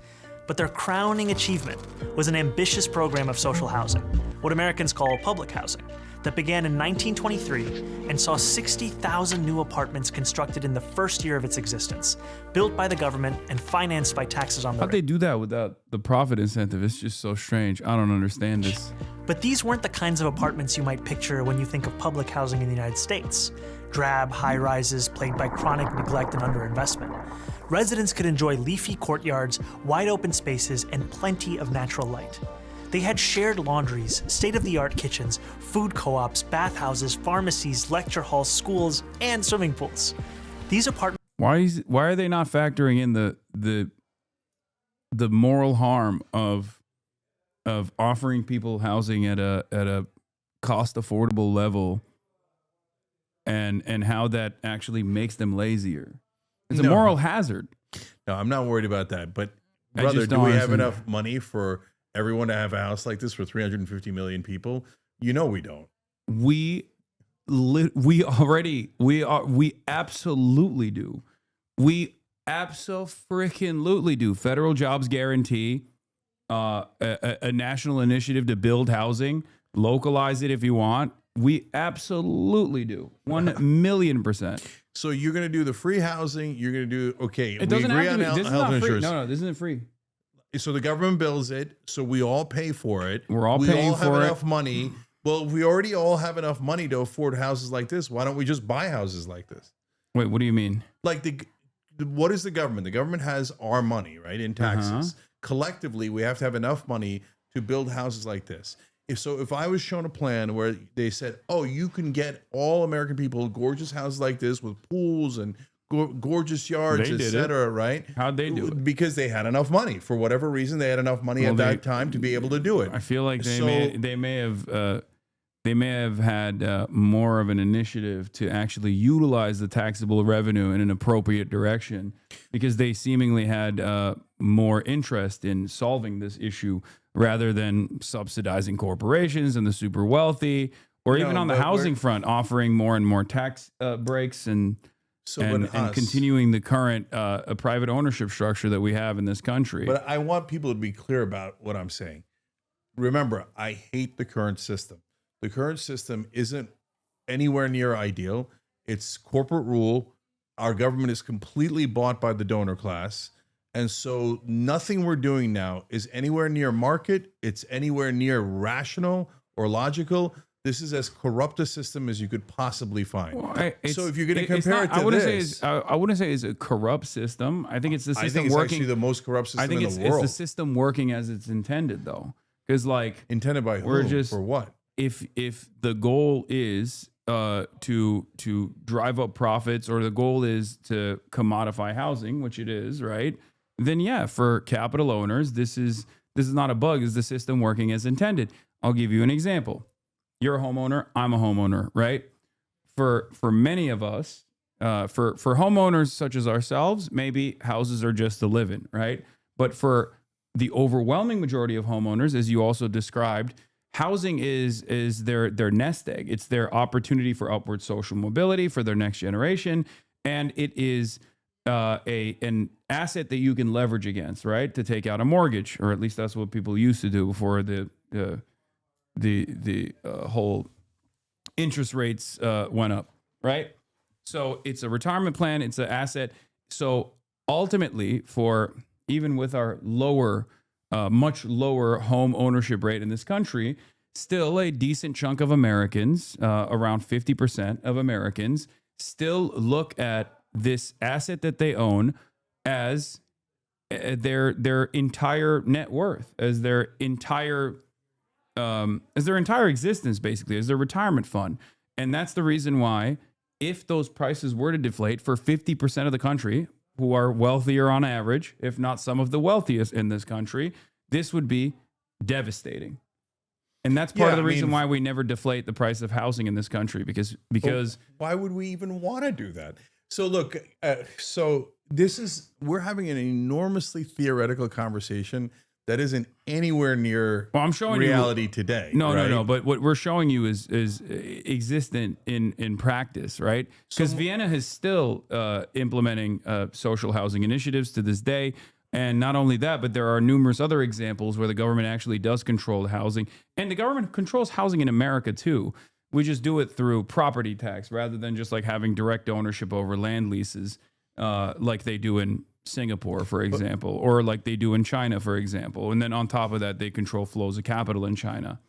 But their crowning achievement was an ambitious program of social housing, what Americans call public housing, that began in 1923 and saw 60,000 new apartments constructed in the first year of its existence, built by the government and financed by taxes on the How'd they do that without the profit incentive? It's just so strange. I don't understand this. But these weren't the kinds of apartments you might picture when you think of public housing in the United States. Drab high-rises plagued by chronic neglect and underinvestment. Residents could enjoy leafy courtyards, wide-open spaces, and plenty of natural light. They had shared laundries, state-of-the-art kitchens, food co-ops, bathhouses, pharmacies, lecture halls, schools, and swimming pools. These apartments... Why are they not factoring in the moral harm of offering people housing at a cost affordable level and how that actually makes them lazier? It's a moral hazard. No, I'm not worried about that. But brother, do we have enough money for everyone to have a house like this for 350 million people? You know we don't. We absolutely do. We abso-freaking-lutely do. Federal jobs guarantee, a national initiative to build housing, localize it if you want. We absolutely do. 1,000,000%. So you're going to do the free housing. You're going to do, okay. It doesn't have to be. This is not free. Insurance. No, this isn't free. So the government builds it. So we all pay for it. We all have enough money. Well, if we already all have enough money to afford houses like this, why don't we just buy houses like this? Wait, what do you mean? Like what is the government? The government has our money, right, in taxes. Collectively, we have to have enough money to build houses like this. If I was shown a plan where they said, oh, you can get all American people gorgeous houses like this with pools and gorgeous yards, etc., right? How'd they do it? Because they had enough money. For whatever reason, they had enough money at that time to be able to do it. I feel like they may have had more of an initiative to actually utilize the taxable revenue in an appropriate direction, because they seemingly had more interest in solving this issue rather than subsidizing corporations and the super wealthy, or even on the housing front, offering more and more tax breaks and continuing the current private ownership structure that we have in this country. But I want people to be clear about what I'm saying. Remember, I hate the current system. The current system isn't anywhere near ideal. It's corporate rule. Our government is completely bought by the donor class. And so nothing we're doing now is anywhere near market. It's anywhere near rational or logical. This is as corrupt a system as you could possibly find. Well, so if you're going to compare it to this, I wouldn't say it's a corrupt system. I think it's the system I think it's working. Actually the most corrupt system in the world. It's the system working as it's intended, though. Because intended by who? For what? If the goal is to drive up profits, or the goal is to commodify housing, which it is, right? Then yeah, for capital owners, this is not a bug. Is the system working as intended? I'll give you an example. You're a homeowner. I'm a homeowner, right? For many of us, for homeowners such as ourselves, maybe houses are just to live in, right? But for the overwhelming majority of homeowners, as you also described, housing is their nest egg. It's their opportunity for upward social mobility for their next generation, and it is an asset that you can leverage against, right? To take out a mortgage, or at least that's what people used to do before the whole interest rates went up, right? So it's a retirement plan. It's an asset. So ultimately, for even with our much lower home ownership rate in this country, still a decent chunk of Americans, around 50% of Americans, still look at this asset that they own as their entire net worth, as their entire existence, basically, as their retirement fund. And that's the reason why, if those prices were to deflate for 50% of the country, who are wealthier on average, if not some of the wealthiest in this country, this would be devastating. And that's part of the reason why we never deflate the price of housing in this country, because why would we even want to do that? So look, we're having an enormously theoretical conversation that isn't anywhere near reality today. No. But what we're showing you is existent in practice, right? Because Vienna is still implementing social housing initiatives to this day. And not only that, but there are numerous other examples where the government actually does control housing. And the government controls housing in America too. We just do it through property tax rather than just like having direct ownership over land leases like they do in Singapore, for example, or like they do in China, for example. And then on top of that, they control flows of capital in China.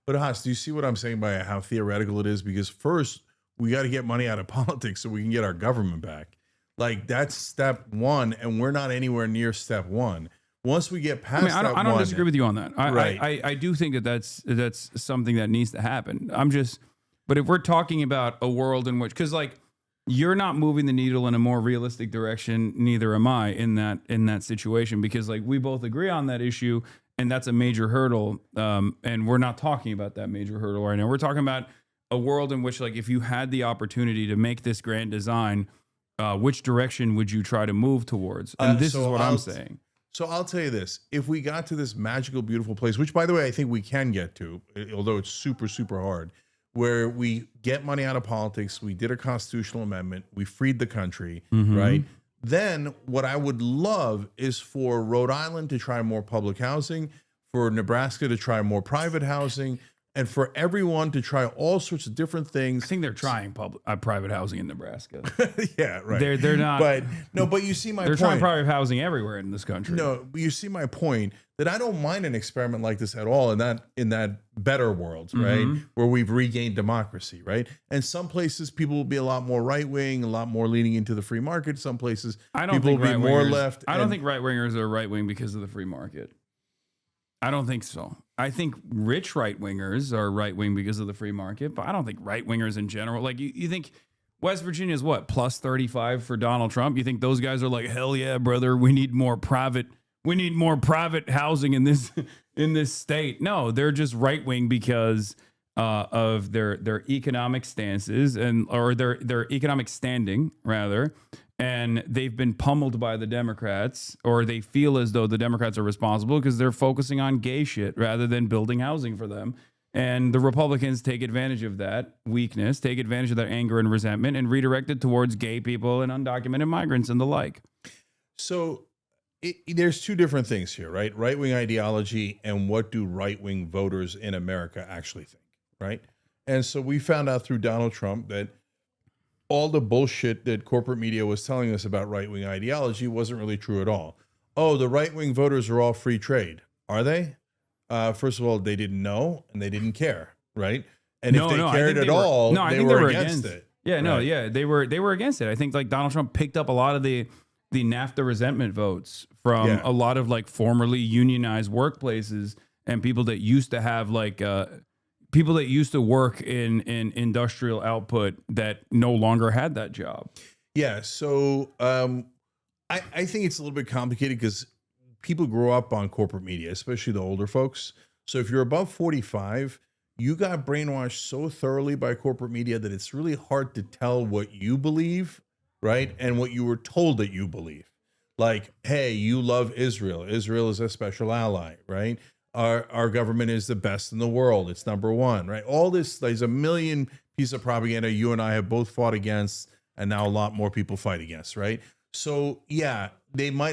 But Haas, do you see what I'm saying by how theoretical it is? Because first, we got to get money out of politics so we can get our government back. Like, that's step one, and we're not anywhere near step one. Once we get past I don't disagree with you on that. I do think that that's something that needs to happen. But if we're talking about a world in which, because like, you're not moving the needle in a more realistic direction, neither am I in that situation, because like we both agree on that issue, and that's a major hurdle. And we're not talking about that major hurdle right now. We're talking about a world in which, like, if you had the opportunity to make this grand design, which direction would you try to move towards? And this is what I'm saying. So I'll tell you this. If we got to this magical, beautiful place, which, by the way, I think we can get to, although it's super, super hard, where we get money out of politics, we did a constitutional amendment, we freed the country, right? Then what I would love is for Rhode Island to try more public housing, for Nebraska to try more private housing, and for everyone to try all sorts of different things. I think they're trying private housing in Nebraska. Yeah, right. They're not. But you see my point. They're trying private housing everywhere in this country. No, but you see my point that I don't mind an experiment like this at all in that better world, right? Where we've regained democracy, right? And some places people will be a lot more right wing, a lot more leaning into the free market. Some places people will be more left. I don't think right wingers are right wing because of the free market. I don't think so. I think rich right wingers are right wing because of the free market, but I don't think right wingers in general. Like you think West Virginia is what, plus 35 for Donald Trump? You think those guys are like, hell yeah, brother, we need more private housing in this state? No, they're just right wing because of their economic stances or their economic standing rather. And they've been pummeled by the Democrats, or they feel as though the Democrats are responsible because they're focusing on gay shit rather than building housing for them. And the Republicans take advantage of that weakness, take advantage of that anger and resentment, and redirect it towards gay people and undocumented migrants and the like. So there's two different things here, right? Right-wing ideology and what do right-wing voters in America actually think, right? And so we found out through Donald Trump that all the bullshit that corporate media was telling us about right-wing ideology wasn't really true at all. Oh, the right-wing voters are all free trade. Are they? First of all, they didn't know and they didn't care, right? And if they cared at all, they were against it. Yeah, no, yeah, they were against it. I think like Donald Trump picked up a lot of the NAFTA resentment votes from a lot of like formerly unionized workplaces and people that used to have like people that used to work in industrial output that no longer had that job. Yeah. So I think it's a little bit complicated because people grow up on corporate media, especially the older folks. So if you're above 45, you got brainwashed so thoroughly by corporate media that it's really hard to tell what you believe, right? And what you were told that you believe. Like, hey, you love Israel. Israel is a special ally, right? Our government is the best in the world. It's number one, right? All this, there's a million pieces of propaganda you and I have both fought against, and now a lot more people fight against, right? So yeah,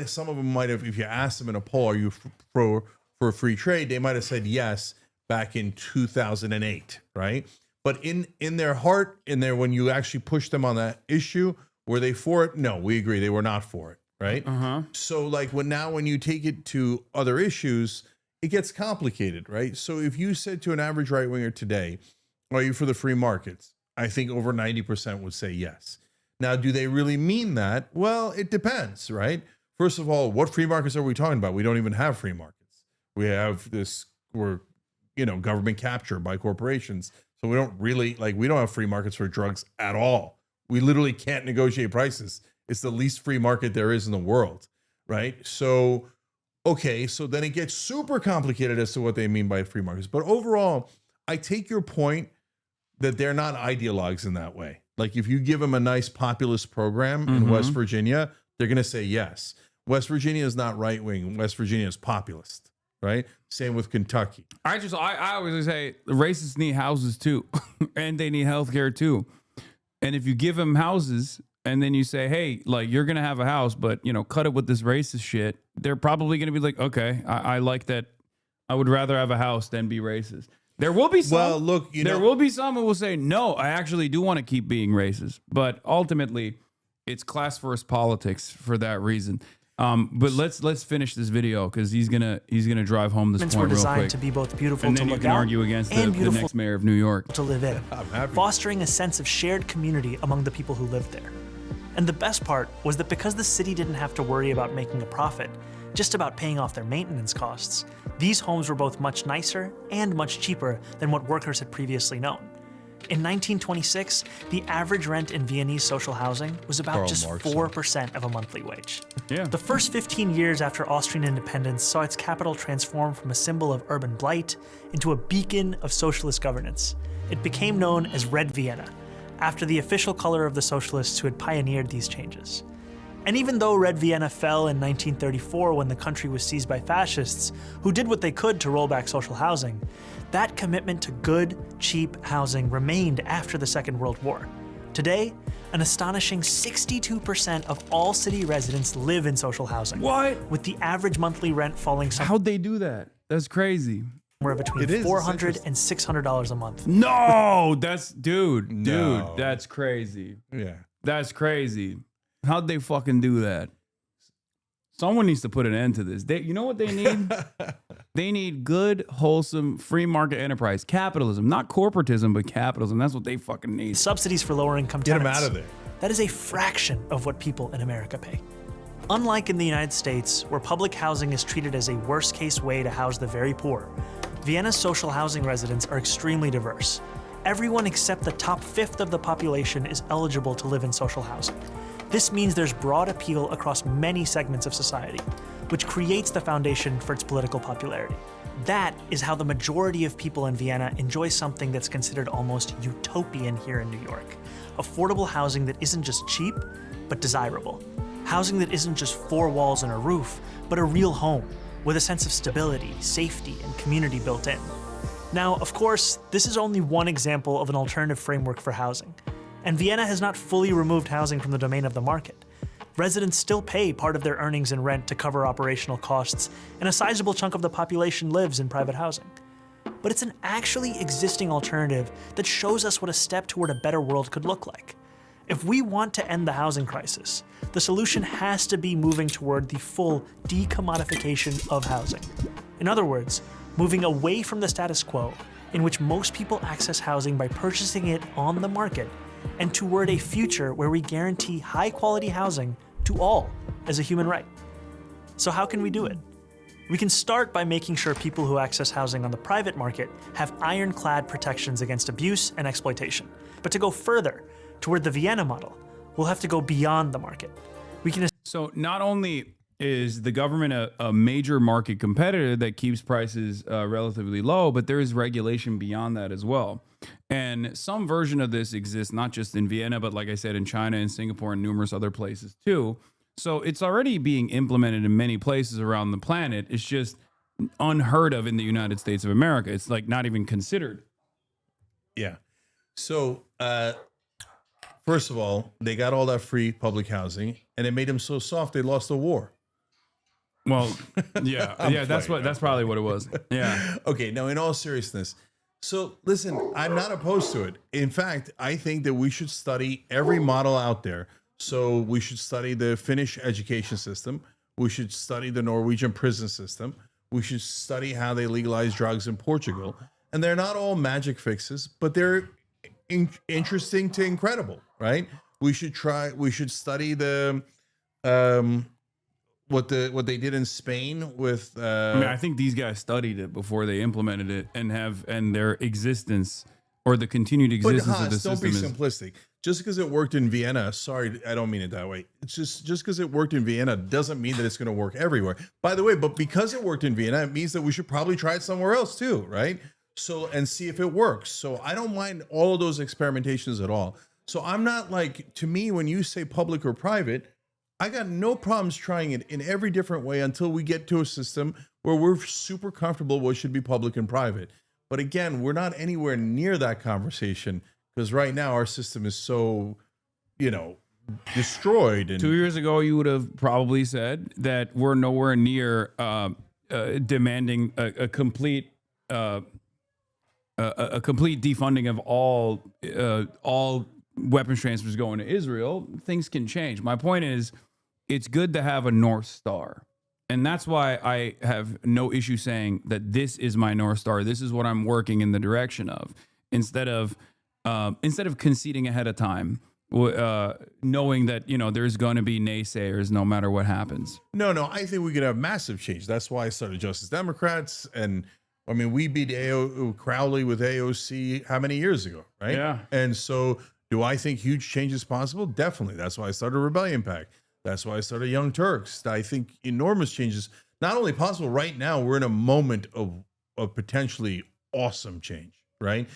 some of them might have, if you asked them in a poll, are you for free trade? They might have said yes back in 2008, right? But in their heart, when you actually push them on that issue, were they for it? No, we agree they were not for it, right? So like when you take it to other issues, it gets complicated, right? So if you said to an average right winger today, are you for the free markets? I think over 90% would say yes. Now, do they really mean that? Well, it depends, right? First of all, what free markets are we talking about? We don't even have free markets. We have government capture by corporations. So we don't have free markets for drugs at all. We literally can't negotiate prices. It's the least free market there is in the world, right? So, okay, so then it gets super complicated as to what they mean by free markets. But overall, I take your point that they're not ideologues in that way. Like if you give them a nice populist program in West Virginia, they're going to say yes. West Virginia is not right wing. West Virginia is populist, right? Same with Kentucky. I always say the racists need houses too, and they need healthcare too. And if you give them houses and then you say, hey, like you're going to have a house, but cut it with this racist shit, they're probably going to be like, okay, I like that. I would rather have a house than be racist. There will be some. Well, look, there will be some who will say, no, I actually do want to keep being racist. But ultimately, it's class first politics for that reason. But let's finish this video because he's gonna drive home this point real quick. Were designed to be both beautiful and to then look you can at argue against the next mayor of New York to live in, fostering a sense of shared community among the people who lived there. And the best part was that because the city didn't have to worry about making a profit, just about paying off their maintenance costs, these homes were both much nicer and much cheaper than what workers had previously known. In 1926, the average rent in Viennese social housing was about just 4% of a monthly wage. Yeah. The first 15 years after Austrian independence saw its capital transform from a symbol of urban blight into a beacon of socialist governance. It became known as Red Vienna, after the official color of the socialists who had pioneered these changes. And even though Red Vienna fell in 1934 when the country was seized by fascists, who did what they could to roll back social housing, that commitment to good, cheap housing remained after the Second World War. Today, an astonishing 62% of all city residents live in social housing. What? With the average monthly rent falling How'd they do that? That's crazy. Somewhere between $400 and $600 a month. No, dude, that's crazy. Yeah. That's crazy. How'd they fucking do that? Someone needs to put an end to this. You know what they need? They need good, wholesome, free market enterprise. Capitalism. Not corporatism, but capitalism. That's what they fucking need. Subsidies for lower income tenants. tenants. Get them out of there. That is a fraction of what people in America pay. Unlike in the United States, where public housing is treated as a worst-case way to house the very poor, Vienna's social housing residents are extremely diverse. Everyone except the top fifth of the population is eligible to live in social housing. This means there's broad appeal across many segments of society, which creates the foundation for its political popularity. That is how the majority of people in Vienna enjoy something that's considered almost utopian here in New York. Affordable housing that isn't just cheap, but desirable. Housing that isn't just four walls and a roof, but a real home, with a sense of stability, safety, and community built in. Now, of course, this is only one example of an alternative framework for housing. And Vienna has not fully removed housing from the domain of the market. Residents still pay part of their earnings in rent to cover operational costs, and a sizable chunk of the population lives in private housing. But it's an actually existing alternative that shows us what a step toward a better world could look like. If we want to end the housing crisis, the solution has to be moving toward the full decommodification of housing. In other words, moving away from the status quo, in which most people access housing by purchasing it on the market, and toward a future where we guarantee high-quality housing to all as a human right. So how can we do it? We can start by making sure people who access housing on the private market have ironclad protections against abuse and exploitation. But to go further, toward the Vienna model, we'll have to go beyond the market. So not only is the government a major market competitor that keeps prices relatively low, but there is regulation beyond that as well. And some version of this exists not just in Vienna, but like I said, in China and Singapore and numerous other places too. So it's already being implemented in many places around the planet. It's just unheard of in the United States of America. It's like not even considered. Yeah. So, first of all, they got all that free public housing and it made them so soft they lost the war. Well, yeah, that's probably what it was. Yeah. Okay. Now, in all seriousness, so listen, I'm not opposed to it. In fact, I think that we should study every model out there So we should study the Finnish education system. We should study the Norwegian prison system. We should study how they legalize drugs in Portugal. And they're not all magic fixes, but they're interesting to incredible, right? We should study the what they did in Spain with I mean, I think these guys studied it before they implemented it and their existence or the continued existence of the system. Don't be simplistic. Just because it worked in Vienna, sorry, I don't mean it that way. It's just because it worked in Vienna doesn't mean that it's going to work everywhere. By the way, but because it worked in Vienna, it means that we should probably try it somewhere else too, right? So, and see if it works. So I don't mind all of those experimentations at all. So I'm not like, to me, when you say public or private, I got no problems trying it in every different way until we get to a system where we're super comfortable what should be public and private. But again, we're not anywhere near that conversation because right now our system is so, destroyed. And 2 years ago, you would have probably said that we're nowhere near demanding a complete defunding of all weapons transfers going to Israel. Things can change. My point is, it's good to have a North Star. And that's why I have no issue saying that this is my North Star. This is what I'm working in the direction of, instead of conceding ahead of time, knowing that there's going to be naysayers no matter what happens. No, I think we could have massive change. That's why I started Justice Democrats, and I mean we beat Crowley with AOC how many years ago, right? Yeah. And so, do I think huge change is possible? Definitely. That's why I started Rebellion Pact. That's why I started Young Turks. I think enormous changes, not only possible right now, we're in a moment of potentially awesome change, right?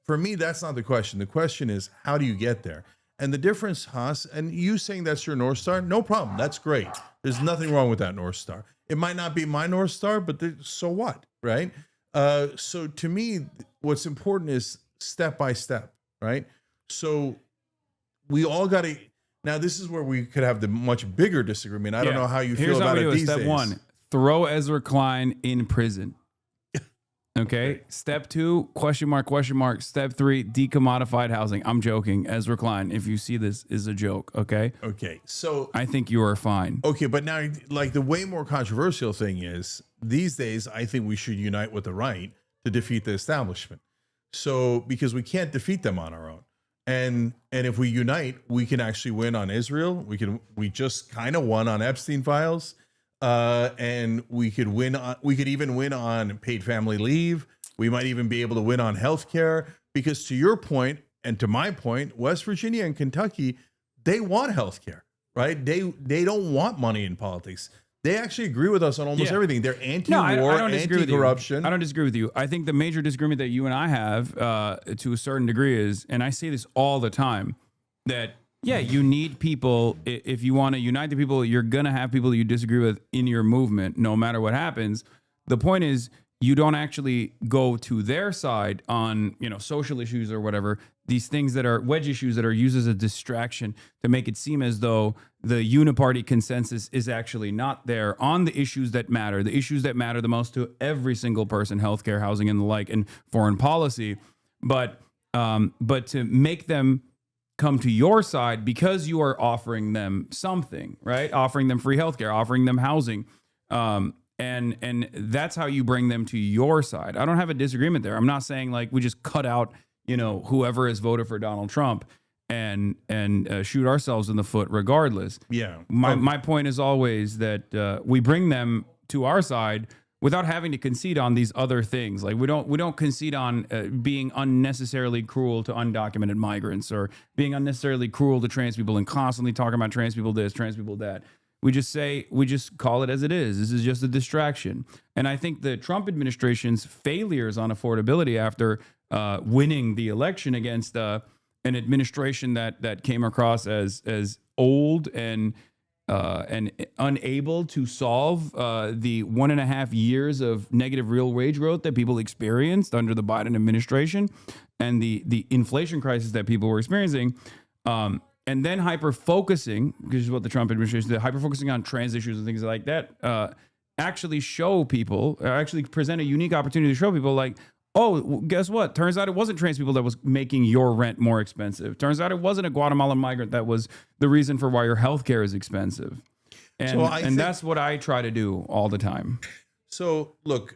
For me, that's not the question. The question is, how do you get there? And the difference, Haas, and you saying that's your North Star, no problem. That's great. There's nothing wrong with that North Star. It might not be my North Star, but so what, right? So to me, what's important is step by step, right? So we all got to... Now, this is where we could have the much bigger disagreement. I don't know how you feel about it these days. Step one, throw Ezra Klein in prison. Okay. Step two, question mark. Step three, decommodified housing. I'm joking. Ezra Klein, if you see this, is a joke. Okay. Okay. So I think you are fine. Okay. But now, like, the way more controversial thing is these days, I think we should unite with the right to defeat the establishment. So, because we can't defeat them on our own. And if we unite, we can actually win on Israel. We just kind of won on Epstein files. And we could even win on paid family leave. We might even be able to win on healthcare, because to your point and to my point, West Virginia and Kentucky, they want healthcare, right? They don't want money in politics. They actually agree with us on almost everything. They're anti-war, anti-corruption. I don't disagree with you. I think the major disagreement that you and I have to a certain degree is, and I say this all the time, that you need people. If you want to unite the people, you're going to have people that you disagree with in your movement, no matter what happens. The point is, you don't actually go to their side on, social issues or whatever, these things that are wedge issues that are used as a distraction to make it seem as though the uniparty consensus is actually not there on the issues that matter the most to every single person: healthcare, housing, and the like, and foreign policy. But to make them come to your side because you are offering them something, right? Offering them free healthcare, offering them housing. And that's how you bring them to your side. I don't have a disagreement there. I'm not saying like we just cut out, whoever has voted for Donald Trump and shoot ourselves in the foot regardless. Yeah. My point is always that we bring them to our side without having to concede on these other things. Like we don't concede on being unnecessarily cruel to undocumented migrants, or being unnecessarily cruel to trans people and constantly talking about trans people this, trans people that. We just call it as it is. This is just a distraction. And I think the Trump administration's failures on affordability after winning the election against an administration that came across as old and unable to solve the 1.5 years of negative real wage growth that people experienced under the Biden administration, and the inflation crisis that people were experiencing. And then hyper-focusing, which is what the Trump administration did, hyper-focusing on trans issues and things like that, actually present a unique opportunity to show people like, oh, guess what? Turns out it wasn't trans people that was making your rent more expensive. Turns out it wasn't a Guatemalan migrant that was the reason for why your healthcare is expensive. And, So that's what I try to do all the time. So look,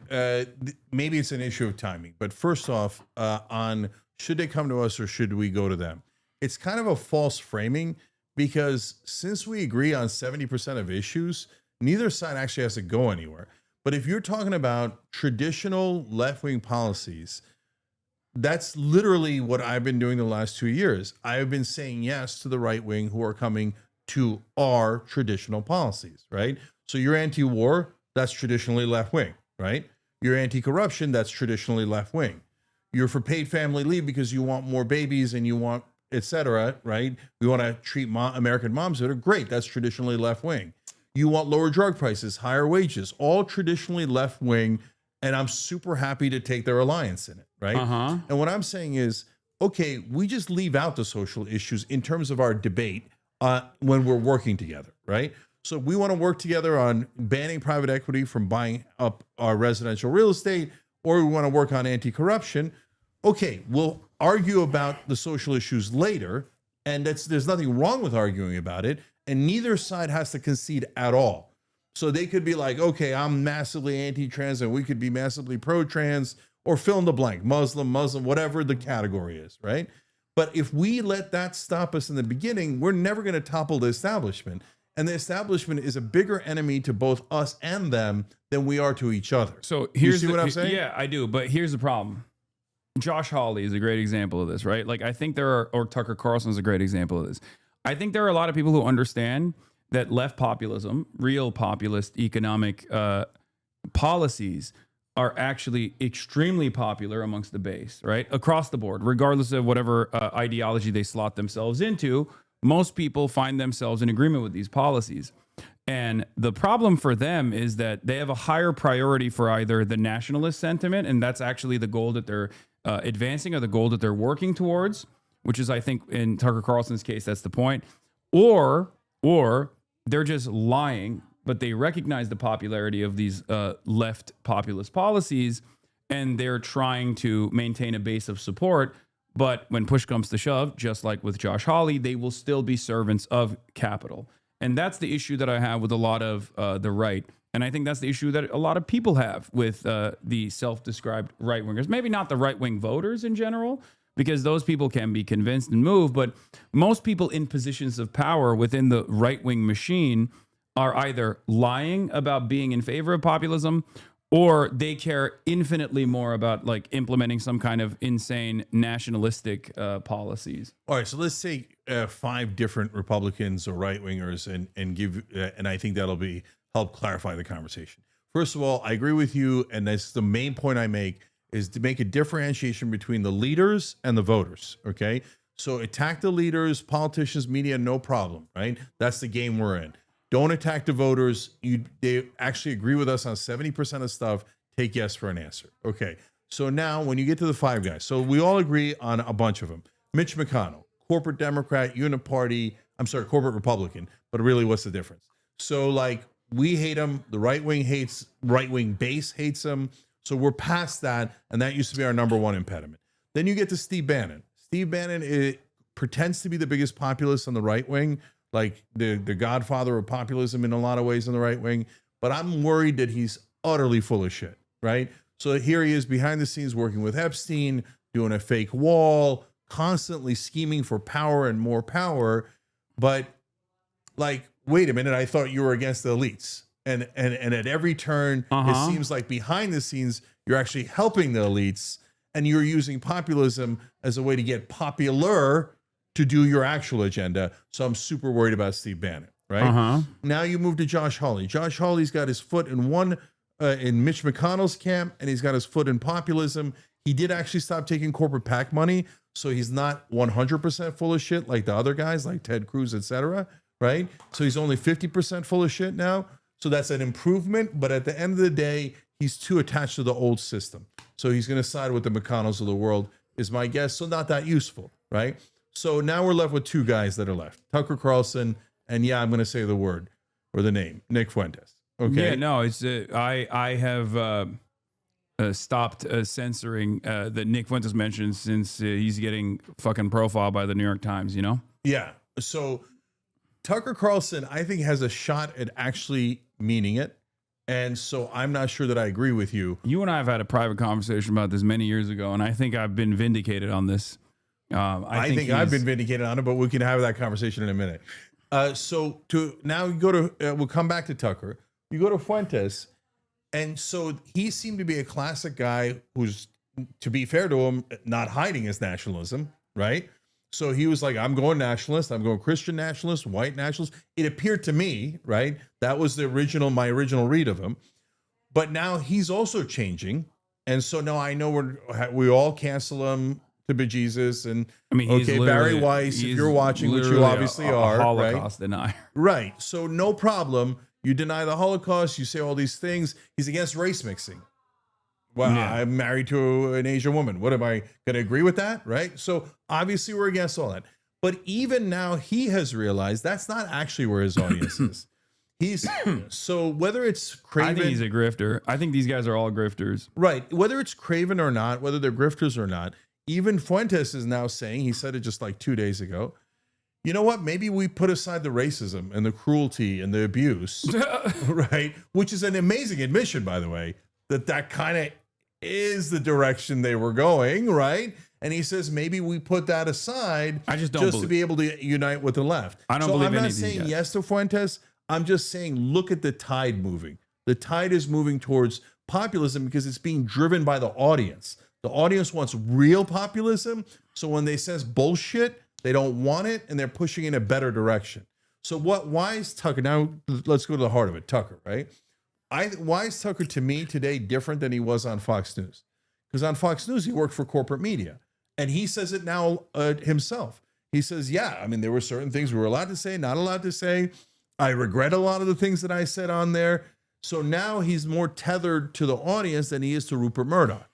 maybe it's an issue of timing, but first off, on should they come to us or should we go to them? It's kind of a false framing because since we agree on 70% of issues, neither side actually has to go anywhere. But if you're talking about traditional left-wing policies, that's literally what I've been doing the last 2 years. I've been saying yes to the right wing who are coming to our traditional policies, right? So you're anti-war, that's traditionally left-wing, right? You're anti-corruption, that's traditionally left-wing. You're for paid family leave because you want more babies and you want, et cetera, right? We want to treat American moms better. Great, that's traditionally left-wing. You want lower drug prices, higher wages, all traditionally left-wing, and I'm super happy to take their alliance in it, right? And what I'm saying is, okay, we just leave out the social issues in terms of our debate when we're working together, right? So we want to work together on banning private equity from buying up our residential real estate, or we want to work on anti-corruption. Okay, we'll argue about the social issues later, and there's nothing wrong with arguing about it, and neither side has to concede at all. So they could be like, okay, I'm massively anti-trans, and we could be massively pro-trans, or fill in the blank, Muslim, whatever the category is, right? But if we let that stop us in the beginning, we're never going to topple the establishment. And the establishment is a bigger enemy to both us and them than we are to each other. So here's what I'm saying? Yeah, I do. But here's the problem. Josh Hawley is a great example of this, right? Like, I think or Tucker Carlson is a great example of this. I think there are a lot of people who understand that left populism, real populist economic policies, are actually extremely popular amongst the base, right? Across the board, regardless of whatever ideology they slot themselves into, most people find themselves in agreement with these policies. And the problem for them is that they have a higher priority for either the nationalist sentiment, and that's actually the goal that they're advancing or the goal that they're working towards, which is, I think, in Tucker Carlson's case, that's the point, or they're just lying, but they recognize the popularity of these left populist policies, and they're trying to maintain a base of support. But when push comes to shove, just like with Josh Hawley, they will still be servants of capital. And that's the issue that I have with a lot of the right. And I think that's the issue that a lot of people have with the self-described right-wingers. Maybe not the right-wing voters in general, because those people can be convinced and moved. But most people in positions of power within the right-wing machine are either lying about being in favor of populism, or they care infinitely more about like implementing some kind of insane nationalistic policies. All right, so let's say 5 different Republicans or right wingers, and give, and I think that'll help clarify the conversation. First of all, I agree with you, and that's the main point I make, is to make a differentiation between the leaders and the voters. Okay, so attack the leaders, politicians, media, no problem, right? That's the game we're in. Don't attack the voters. They actually agree with us on 70% of stuff. Take yes for an answer. Okay. So now when you get to the 5 guys, so we all agree on a bunch of them. Mitch McConnell, corporate Democrat, corporate Republican, but really what's the difference? So like we hate him. The right wing base hates him. So we're past that. And that used to be our number one impediment. Then you get to Steve Bannon. Steve Bannon pretends to be the biggest populist on the right wing, like the godfather of populism in a lot of ways on the right wing. But I'm worried that he's utterly full of shit, right? So here he is behind the scenes working with Epstein, doing a fake wall, constantly scheming for power and more power. But like, wait a minute, I thought you were against the elites. And at every turn, it seems like behind the scenes, you're actually helping the elites, and you're using populism as a way to get popular to do your actual agenda. So I'm super worried about Steve Bannon, right? Now you move to Josh Hawley. Josh Hawley's got his foot in in Mitch McConnell's camp, and he's got his foot in populism. He did actually stop taking corporate PAC money, so he's not 100% full of shit like the other guys, like Ted Cruz, etc., right? So he's only 50% full of shit now. So that's an improvement, but at the end of the day, he's too attached to the old system. So he's going to side with the McConnells of the world, is my guess. So not that useful, right? So now we're left with 2 guys that are left, Tucker Carlson, and I'm going to say the word or the name, Nick Fuentes. Okay. Yeah, no, it's I have stopped censoring that Nick Fuentes mentioned since he's getting fucking profiled by the New York Times, you know? Yeah. So Tucker Carlson, I think, has a shot at actually meaning it. And so I'm not sure that I agree with you. You and I have had a private conversation about this many years ago, and I think I've been vindicated on this. I think I've been vindicated on it, but we can have that conversation in a minute. So to now go to, we'll come back to Tucker. You go to Fuentes, and so he seemed to be a classic guy who's, to be fair to him, not hiding his nationalism, right? So he was like, I'm going nationalist. I'm going Christian nationalist, white nationalist. It appeared to me, right? That was my original read of him. But now he's also changing. And so now I know we all cancel him to bejesus. And I mean, okay, Barry Weiss, if you're watching, which you obviously are, Holocaust right? denier. Right. So no problem. You deny the Holocaust. You say all these things. He's against race mixing. Well, yeah. I'm married to an Asian woman. What am I going to agree with that? Right. So obviously we're against all that. But even now he has realized that's not actually where his audience is. So whether it's Craven. I think he's a grifter. I think these guys are all grifters. Right. Whether it's Craven or not, whether they're grifters or not, even Fuentes is now saying, he said it just like 2 days ago, you know what? Maybe we put aside the racism and the cruelty and the abuse, right? Which is an amazing admission, by the way, that kind of is the direction they were going, right? And he says maybe we put that aside to be able to unite with the left. I don't believe I'm not saying yes to Fuentes. I'm just saying look at the tide moving. The tide is moving towards populism because it's being driven by the audience. The audience wants real populism. So when they sense bullshit, they don't want it, and they're pushing in a better direction. So why is Tucker, now let's go to the heart of it, Tucker, right? Why is Tucker to me today different than he was on Fox News? Because on Fox News, he worked for corporate media. And he says it now himself. He says, yeah, I mean, there were certain things we were allowed to say, not allowed to say. I regret a lot of the things that I said on there. So now he's more tethered to the audience than he is to Rupert Murdoch.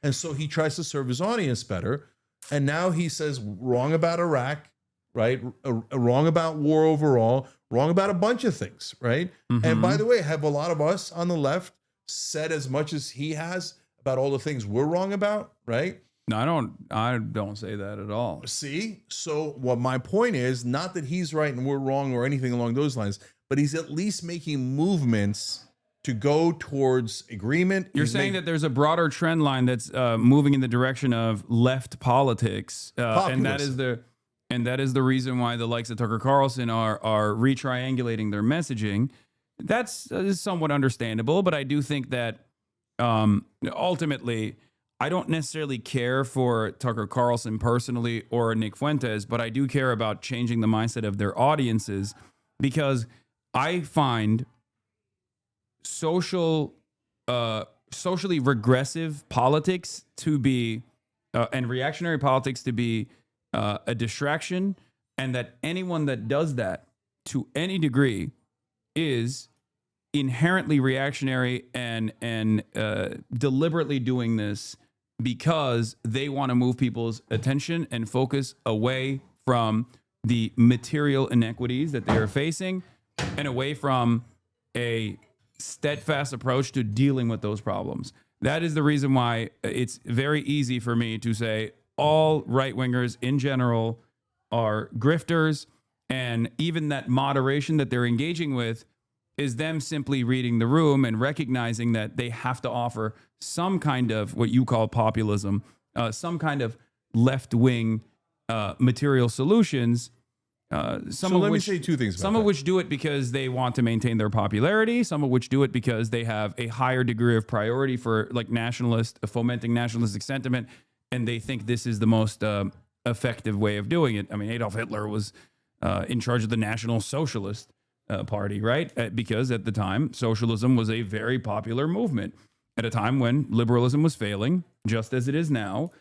And so he tries to serve his audience better. And now he says wrong about Iraq, right? Wrong about war overall, wrong about a bunch of things, right? Mm-hmm. And by the way, have a lot of us on the left said as much as he has about all the things we're wrong about, right? No, I don't say that at all. See? So what my point is, not that he's right and we're wrong or anything along those lines, but he's at least making movements to go towards agreement. You're saying that there's a broader trend line that's moving in the direction of left politics, and that is the reason why the likes of Tucker Carlson are retriangulating their messaging. That's somewhat understandable, but I do think that ultimately, I don't necessarily care for Tucker Carlson personally or Nick Fuentes, but I do care about changing the mindset of their audiences, because I find socially regressive politics to be and reactionary politics to be a distraction, and that anyone that does that to any degree is inherently reactionary and deliberately doing this because they want to move people's attention and focus away from the material inequities that they are facing and away from a steadfast approach to dealing with those problems. That is the reason why it's very easy for me to say all right-wingers in general are grifters, and even that moderation that they're engaging with is them simply reading the room and recognizing that they have to offer some kind of what you call populism, some kind of left-wing material solutions. So let me say two things about some of which do it because they want to maintain their popularity. Some of which do it because they have a higher degree of priority for like fomenting nationalistic sentiment, and they think this is the most effective way of doing it. I mean, Adolf Hitler was in charge of the National Socialist Party, right? Because at the time, socialism was a very popular movement. At a time when liberalism was failing, just as it is now,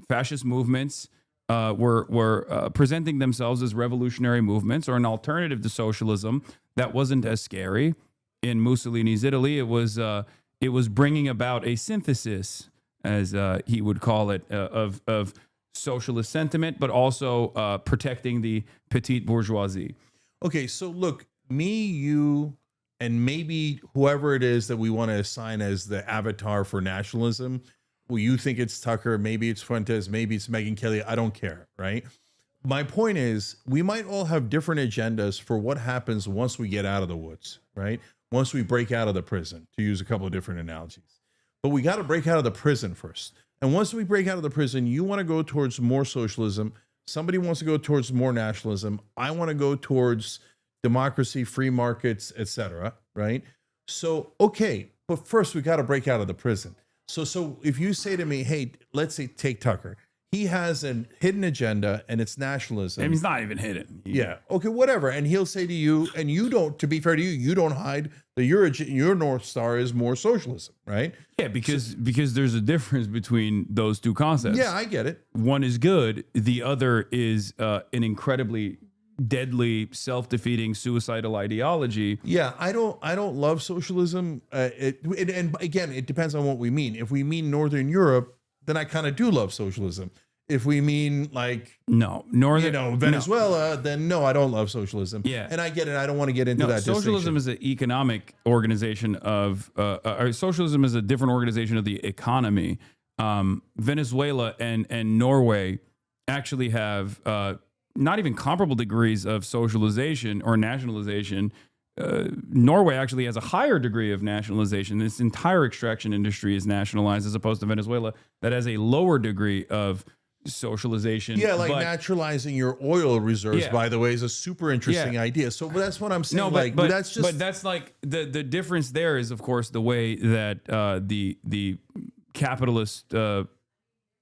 fascist movements were presenting themselves as revolutionary movements or an alternative to socialism that wasn't as scary. In Mussolini's Italy, it was bringing about a synthesis, as he would call it, of socialist sentiment, but also protecting the petite bourgeoisie. Okay, so look, me, you, and maybe whoever it is that we want to assign as the avatar for nationalism, well, you think it's Tucker, maybe it's Fuentes, maybe it's Megyn Kelly, I don't care, right? My point is, we might all have different agendas for what happens once we get out of the woods, right? Once we break out of the prison, to use a couple of different analogies. But we got to break out of the prison first. And once we break out of the prison, you want to go towards more socialism. Somebody wants to go towards more nationalism. I want to go towards democracy, free markets, etc. Right? So, okay, but first we got to break out of the prison. So if you say to me, hey, let's say take Tucker. He has a hidden agenda and it's nationalism. And he's not even hidden. Yeah. Okay, whatever. And he'll say to you, and you don't, to be fair to you, you don't hide that your North Star is more socialism, right? Yeah, because there's a difference between those two concepts. Yeah, I get it. One is good. The other is an incredibly deadly, self-defeating, suicidal ideology. Yeah, I don't love socialism. And again, it depends on what we mean. If we mean Northern Europe, then I kind of do love socialism. If we mean like Venezuela, then no, I don't love socialism. Yeah, and I get it. I don't want to get into that. Socialism is an economic organization of socialism is a different organization of the economy. Venezuela and Norway actually have not even comparable degrees of socialization or nationalization. Norway actually has a higher degree of nationalization. This entire extraction industry is nationalized, as opposed to Venezuela that has a lower degree of socialization. Yeah, like naturalizing your oil reserves, by the way, is a super interesting idea. So that's what I'm saying. No, but that's like the difference there is, of course, the way that the capitalist hegemonic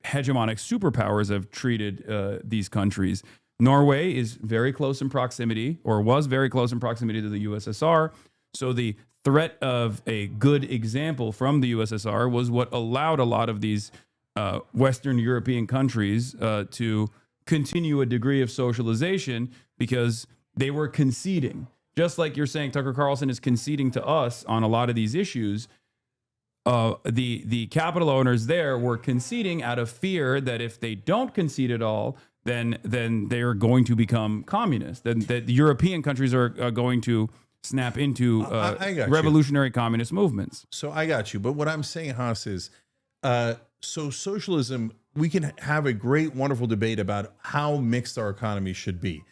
superpowers have treated these countries. Norway is very close in proximity, or was very close in proximity to the USSR. So the threat of a good example from the USSR was what allowed a lot of these Western European countries to continue a degree of socialization, because they were conceding. Just like you're saying, Tucker Carlson is conceding to us on a lot of these issues. The capital owners there were conceding out of fear that if they don't concede at all, then they are going to become communist. Then the European countries are going to snap into revolutionary communist movements. So I got you. But what I'm saying, Haas, is so socialism, we can have a great, wonderful debate about how mixed our economy should be.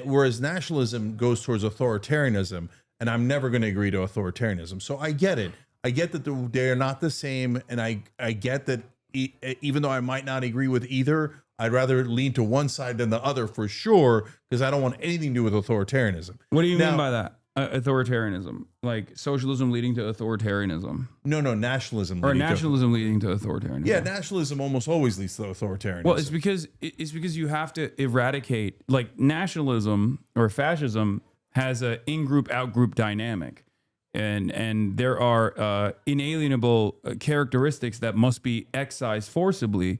Whereas nationalism goes towards authoritarianism, and I'm never going to agree to authoritarianism. So I get it. I get that they're not the same, and I get that even though I might not agree with either, I'd rather lean to one side than the other for sure, because I don't want anything to do with authoritarianism. What do you mean by that? Authoritarianism, like socialism leading to authoritarianism? No, nationalism. Or nationalism leading to authoritarianism? Yeah, nationalism almost always leads to authoritarianism. Well, it's because you have to eradicate, like nationalism or fascism has a in-group, out-group dynamic. And there are inalienable characteristics that must be excised forcibly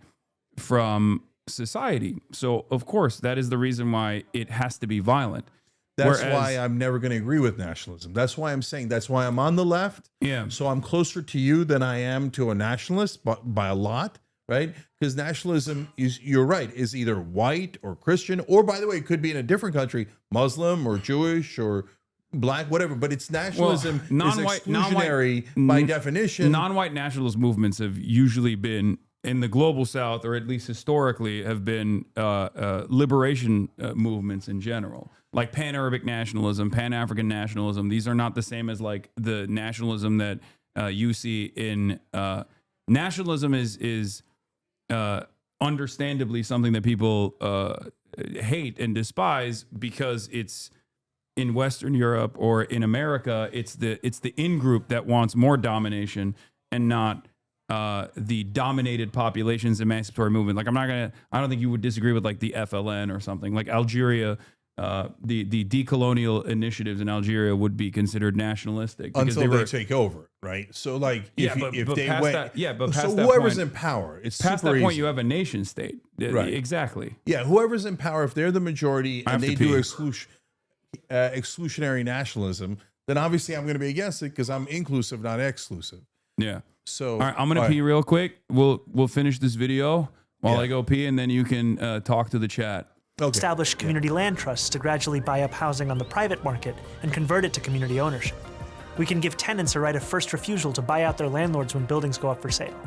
from society. So, of course, that is the reason why it has to be violent. That's why I'm never going to agree with nationalism. That's why I'm saying, that's why I'm on the left. Yeah. So I'm closer to you than I am to a nationalist by a lot, right? Because nationalism is, you're right, is either white or Christian, or by the way, it could be in a different country, Muslim or Jewish or black, whatever, but it's nationalism is exclusionary by definition. Non-white nationalist movements have usually been, in the global South, or at least historically, have been liberation movements in general, like Pan-Arabic nationalism, Pan-African nationalism. These are not the same as like the nationalism that you see in nationalism is understandably something that people hate and despise because it's in Western Europe or in America. It's the in-group that wants more domination and not the dominated population's emancipatory movement. Like I don't think you would disagree with like the FLN or something like Algeria. The decolonial initiatives in Algeria would be considered nationalistic because until they take over, right? So like if they went, past that whoever's point, in power, it's past super that point easy. you have a nation state, right? Exactly. Yeah, whoever's in power, if they're the majority and they do exclusionary nationalism, then obviously I'm going to be against it because I'm inclusive, not exclusive. Yeah. So all right, I'm going to pee real quick. We'll finish this video while I go pee, and then you can talk to the chat. Okay. Establish community land trusts to gradually buy up housing on the private market and convert it to community ownership. We can give tenants a right of first refusal to buy out their landlords when buildings go up for sale.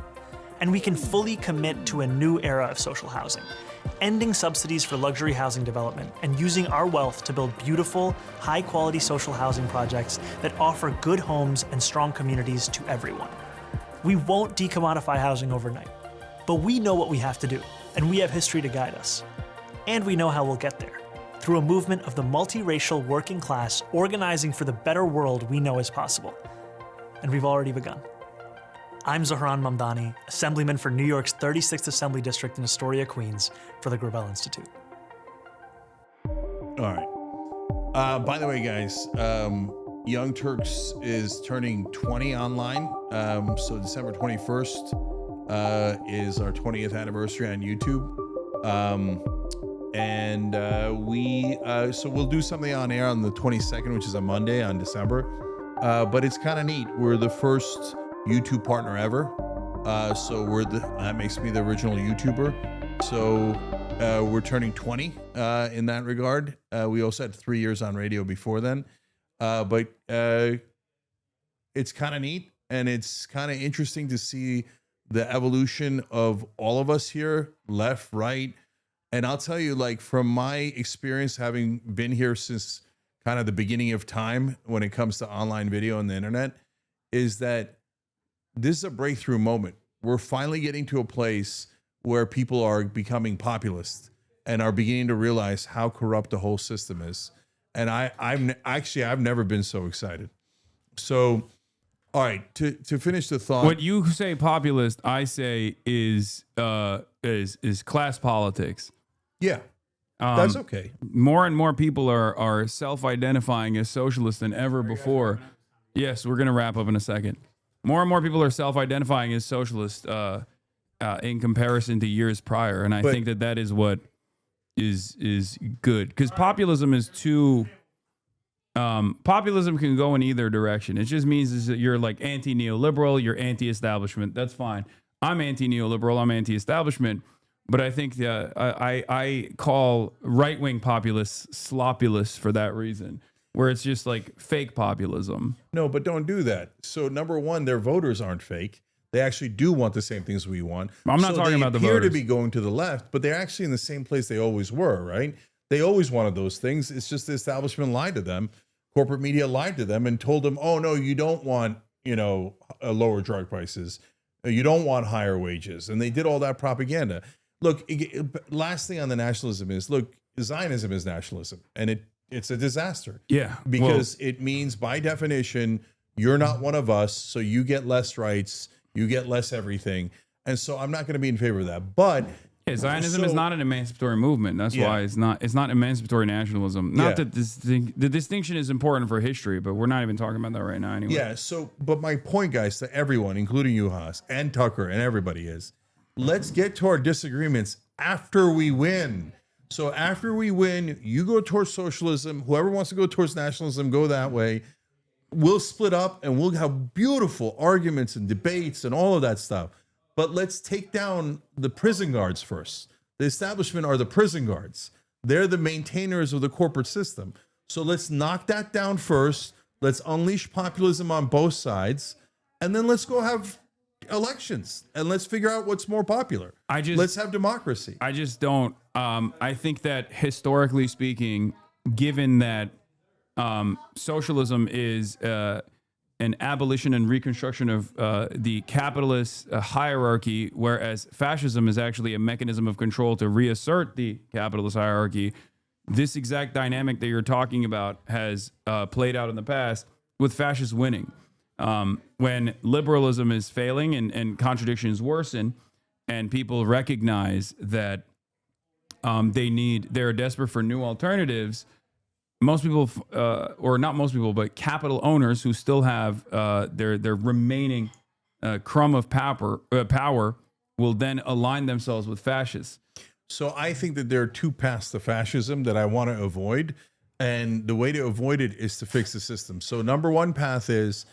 And we can fully commit to a new era of social housing, ending subsidies for luxury housing development and using our wealth to build beautiful, high-quality social housing projects that offer good homes and strong communities to everyone. We won't decommodify housing overnight, but we know what we have to do, and we have history to guide us. And we know how we'll get there, through a movement of the multiracial working class organizing for the better world we know is possible. And we've already begun. I'm Zohran Mamdani, Assemblyman for New York's 36th Assembly District in Astoria, Queens, for the Gravel Institute. All right. By the way, guys, Young Turks is turning 20 online. So December 21st is our 20th anniversary on YouTube. So we'll do something on air on the 22nd, which is a Monday on December. But it's kind of neat. We're the first YouTube partner ever. So that makes me the original YouTuber. So we're turning 20 in that regard. We also had 3 years on radio before then. But it's kind of neat, and it's kind of interesting to see the evolution of all of us here, left, right. And I'll tell you, like, from my experience, having been here since kind of the beginning of time when it comes to online video and the internet, is that this is a breakthrough moment. We're finally getting to a place where people are becoming populist and are beginning to realize how corrupt the whole system is. And I've never been so excited. So, all right, to finish the thought. What you say populist, I say is class politics. Yeah, that's okay. More and more people are self-identifying as socialist than ever before. Yes, we're going to wrap up in a second. More and more people are self-identifying as socialist in comparison to years prior. And I think that is what is good, because populism is too populism can go in either direction. It just means is that you're like anti-neoliberal, you're anti-establishment. That's fine. I'm anti-neoliberal, I'm anti-establishment, but I think I call right-wing populists sloppulous for that reason, where it's just like fake populism. No, but don't do that. So number one, their voters aren't fake. They actually do want the same things we want. I'm not talking about the voters. They appear to be going to the left, but they're actually in the same place they always were, right? They always wanted those things. It's just the establishment lied to them. Corporate media lied to them and told them, oh, no, you don't want, lower drug prices. You don't want higher wages. And they did all that propaganda. Look, last thing on the nationalism is, look, Zionism is nationalism, and it's a disaster. Yeah. Because it means, by definition, you're not one of us, so you get less rights. You get less everything. And so I'm not going to be in favor of that. But Zionism is not an emancipatory movement. That's why it's not emancipatory nationalism. Not that the distinction is important for history, but we're not even talking about that right now anyway. Yeah, but my point, guys, to everyone, including you, Haas, and Tucker, and everybody is, let's get to our disagreements after we win. So after we win, you go towards socialism. Whoever wants to go towards nationalism, go that way. We'll split up and we'll have beautiful arguments and debates and all of that stuff. But let's take down the prison guards first. The establishment are the prison guards. They're the maintainers of the corporate system. So let's knock that down first. Let's unleash populism on both sides. And then let's go have elections and let's figure out what's more popular. Let's have democracy. I just don't. I think that historically speaking, given that socialism is an abolition and reconstruction of the capitalist hierarchy, whereas fascism is actually a mechanism of control to reassert the capitalist hierarchy. This exact dynamic that you're talking about has played out in the past, with fascists winning. When liberalism is failing and contradictions worsen, and people recognize that they're desperate for new alternatives. Most people, or not most people, but capital owners who still have their remaining crumb of power will then align themselves with fascists. So I think that there are two paths to fascism that I want to avoid. And the way to avoid it is to fix the system. So number one path is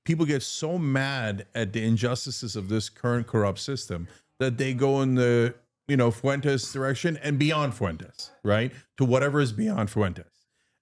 people get so mad at the injustices of this current corrupt system that they go in the, Fuentes direction and beyond Fuentes, right? To whatever is beyond Fuentes.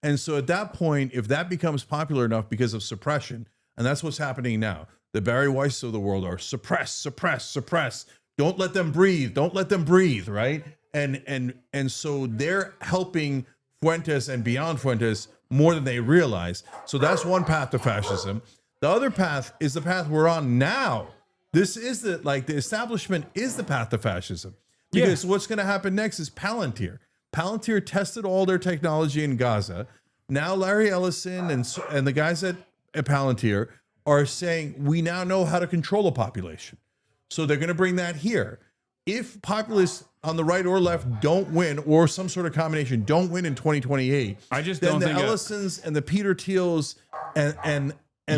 And so at that point, if that becomes popular enough because of suppression, And that's what's happening now. The Barry Weiss of the world are suppress, suppress, suppress. Don't let them breathe. Don't let them breathe, right? And so they're helping Fuentes and beyond Fuentes more than they realize. So that's one path to fascism. The other path is the path we're on now. This is the establishment is the path to fascism. Because what's going to happen next is Palantir. Palantir tested all their technology in Gaza. Now Larry Ellison and the guys at Palantir are saying we now know how to control a population. So they're going to bring that here. If populists on the right or left don't win, or some sort of combination don't win in 2028, then the Ellisons and the Peter Thiels and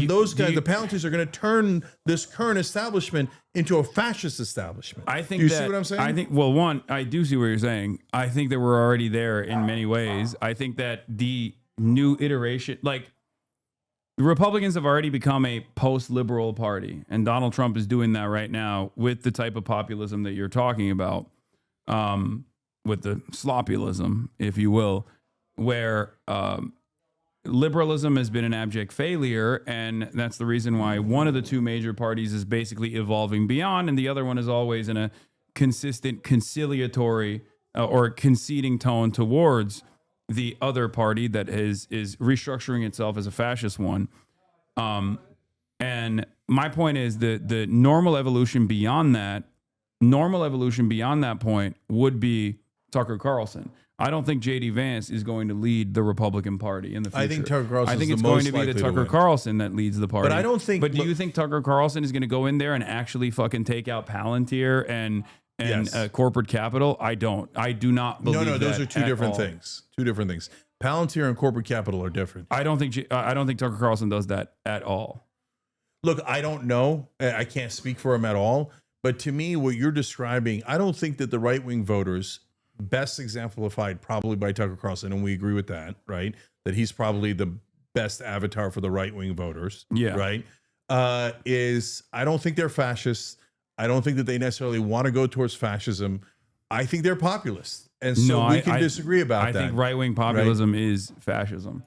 those guys, the Palanters, are going to turn this current establishment into a fascist establishment. I think. Do you see what I'm saying? I think. Well, one, I do see what you're saying. I think that we're already there in many ways. I think that the new iteration, like the Republicans, have already become a post-liberal party, and Donald Trump is doing that right now with the type of populism that you're talking about, with the sloppyism, if you will, where liberalism has been an abject failure, and that's the reason why one of the two major parties is basically evolving beyond, and the other one is always in a consistent conciliatory or conceding tone towards the other party that is restructuring itself as a fascist one. And my point is that the normal evolution beyond that point would be Tucker Carlson. I don't think J.D. Vance is going to lead the Republican Party in the future. I think Tucker Carlson. I think it's going to be the Tucker Carlson that leads the party. But I don't think. But do you think Tucker Carlson is going to go in there and actually fucking take out Palantir and corporate capital? I don't. I do not believe. No, those are two different things. Two different things. Palantir and corporate capital are different. I don't think Tucker Carlson does that at all. Look, I don't know. I can't speak for him at all. But to me, what you're describing, I don't think that the right-wing voters, best exemplified probably by Tucker Carlson, and we agree with that, right? That he's probably the best avatar for the right-wing voters, right? Is I don't think they're fascists. I don't think that they necessarily want to go towards fascism. I think they're populists. And so we can disagree about that. I think right-wing populism is fascism.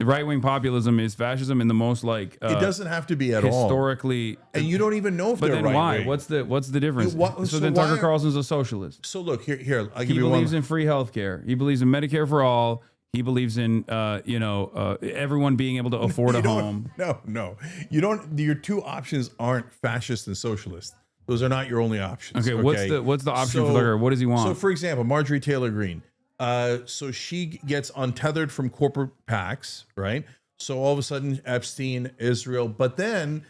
Right-wing populism is fascism in the most like it doesn't have to be at historically, and you don't even know if but they're then right. Why? What's the difference? So then Tucker Carlson's a socialist. So look here. I'll give he you one. He believes in free healthcare. He believes in Medicare for all. He believes in everyone being able to afford a home. No, you don't. Your two options aren't fascist and socialist. Those are not your only options. Okay, what's the option for Tucker? What does he want? So, for example, Marjorie Taylor Greene. So she gets untethered from corporate PACs, right? So all of a sudden, Epstein, Israel. But then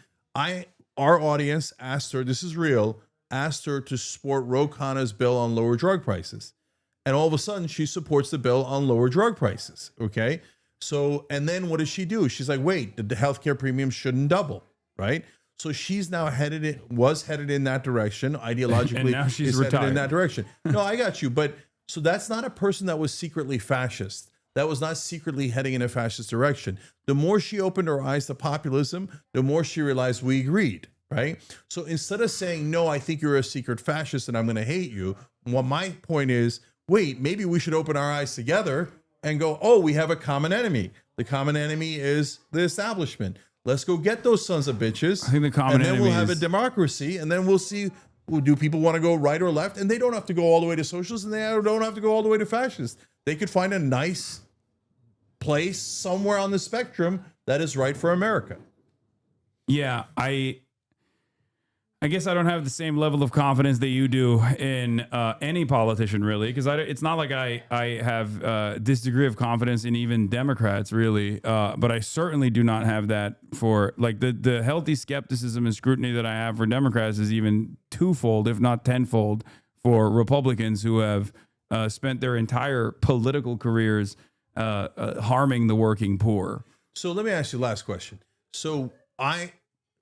our audience asked her, this is real, asked her to support Ro Khanna's bill on lower drug prices. And all of a sudden, she supports the bill on lower drug prices, okay? So, and then what does she do? She's like, wait, the healthcare premium shouldn't double, right? So she's now headed in that direction, ideologically. And now she's retired. Headed in that direction. No, I got you. But so that's not a person that was secretly fascist. That was not secretly heading in a fascist direction. The more she opened her eyes to populism, the more she realized we agreed, right? So instead of saying, no, I think you're a secret fascist and I'm going to hate you, well, my point is, wait, maybe we should open our eyes together and go, oh, we have a common enemy. The common enemy is the establishment. Let's go get those sons of bitches. I think the common enemy and then we'll have a democracy, and then we'll see, do people want to go right or left? And they don't have to go all the way to socialist, and they don't have to go all the way to fascist. They could find a nice place somewhere on the spectrum that is right for America. Yeah, I guess I don't have the same level of confidence that you do in any politician, really, because it's not like I have this degree of confidence in even Democrats, really. But I certainly do not have that for like the healthy skepticism and scrutiny that I have for Democrats is even twofold, if not tenfold, for Republicans who have spent their entire political careers harming the working poor. So let me ask you the last question. So I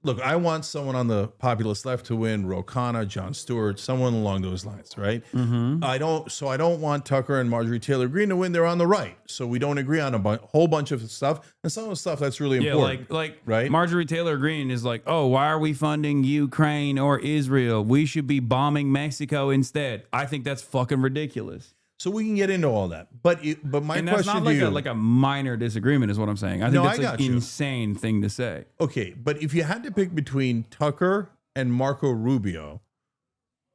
want someone on the populist left to win, Ro Khanna, Jon Stewart, someone along those lines, right? Mm-hmm. I don't want Tucker and Marjorie Taylor Greene to win. They're on the right. So we don't agree on a whole bunch of stuff. And some of the stuff that's really important. Like right? Marjorie Taylor Greene is like, oh, why are we funding Ukraine or Israel? We should be bombing Mexico instead. I think that's fucking ridiculous. So we can get into all that. But my And that's question not like to you, like a minor disagreement is what I'm saying. I think No, that's I an got you. insane thing to say. okay, but if you had to pick between Tucker and Marco Rubio,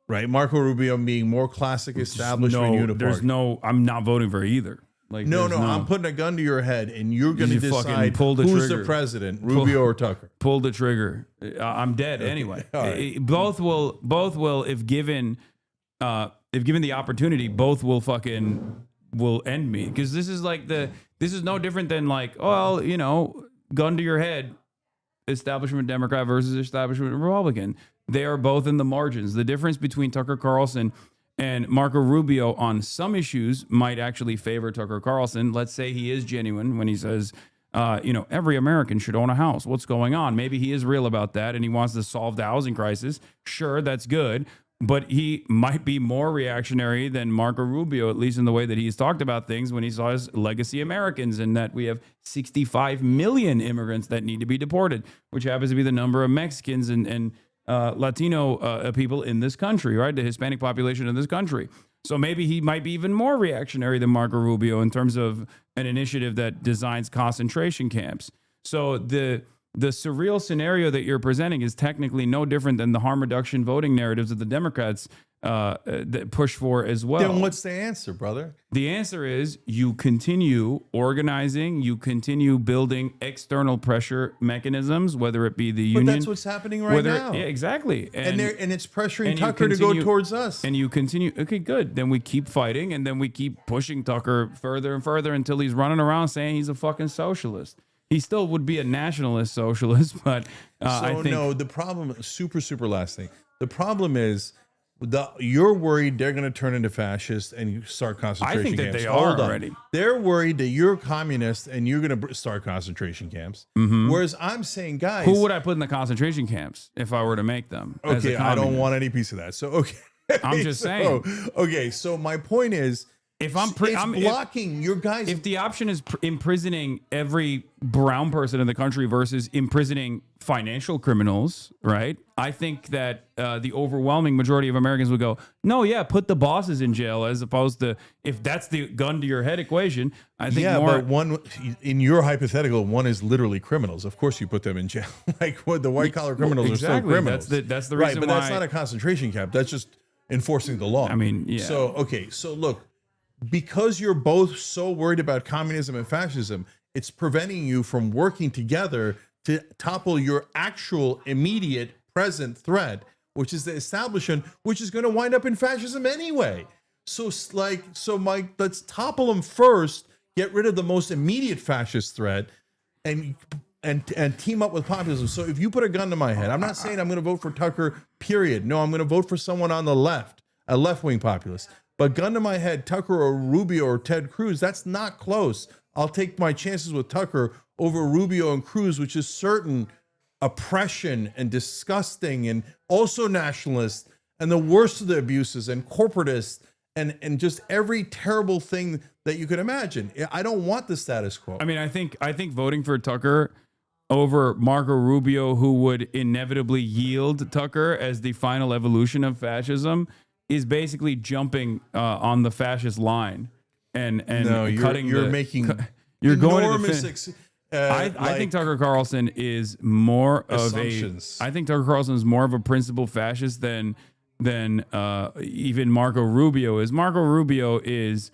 right? Marco Rubio being more classic establishment uniparty. I'm not voting for either. Like, No, there's I'm putting a gun to your head, and you're going to You fucking decide pull the who's trigger. the president, Rubio or Tucker. pull the trigger. I'm dead anyway. All right. Both will if given the opportunity, both will end me, because this is no different than like, well, gun to your head, establishment Democrat versus establishment Republican. They are both in the margins. The difference between Tucker Carlson and Marco Rubio on some issues might actually favor Tucker Carlson. Let's say he is genuine when he says, every American should own a house. What's going on? Maybe he is real about that and he wants to solve the housing crisis. Sure, that's good. But he might be more reactionary than Marco Rubio, at least in the way that he's talked about things when he saw his legacy Americans, and that we have 65 million immigrants that need to be deported, which happens to be the number of Mexicans and Latino people in this country, right? The Hispanic population in this country. So maybe he might be even more reactionary than Marco Rubio in terms of an initiative that designs concentration camps. So the surreal scenario that you're presenting is technically no different than the harm reduction voting narratives that the Democrats that push for as well. Then what's the answer, brother? The answer is you continue organizing, you continue building external pressure mechanisms, whether it be the union. But that's what's happening right now. Yeah, exactly. And it's pressuring and you Tucker to go towards us. And you continue. Okay, good. Then we keep fighting, and then we keep pushing Tucker further and further until he's running around saying he's a fucking socialist. He still would be a nationalist socialist, but I think no. The problem, super last thing. The problem is, you're worried they're going to turn into fascists and start concentration I think that camps. they Hold are on. already. They're worried that you're communist and you're going to start concentration camps. Whereas I'm saying, guys, who would I put in the concentration camps if I were to make them? as a Okay, I don't communist? want any piece of that. So okay, I'm just saying. Okay, so my point is, If it's blocking your guys. If the option is imprisoning every brown person in the country versus imprisoning financial criminals, right? I think that the overwhelming majority of Americans would go, no, yeah, put the bosses in jail, as opposed to, if that's the gun to your head equation. I think but one in your hypothetical, one is literally criminals. Of course, you put them in jail. Like what the white collar criminals are still criminals. That's the right, reason but why. that's not a concentration camp. That's just enforcing the law. I mean, yeah. So okay, so look. Because you're both so worried about communism and fascism, it's preventing you from working together to topple your actual immediate present threat, which is the establishment, which is going to wind up in fascism anyway. So Mike, let's topple them first, get rid of the most immediate fascist threat, and team up with populism. So if you put a gun to my head, I'm not saying I'm going to vote for Tucker, period. No, I'm going to vote for someone on the left, a left-wing populist. But gun to my head, Tucker or Rubio or Ted Cruz, that's not close. I'll take my chances with Tucker over Rubio and Cruz, which is certain oppression and disgusting and also nationalist and the worst of the abuses and corporatist and just every terrible thing that you could imagine. I don't want the status quo. I mean, I think voting for Tucker over Marco Rubio, who would inevitably yield Tucker as the final evolution of fascism, is basically jumping on the fascist line and cutting. You're making you're going enormous. to I think Tucker Carlson is more of I think Tucker Carlson is more of a principled fascist than even Marco Rubio is. Marco Rubio is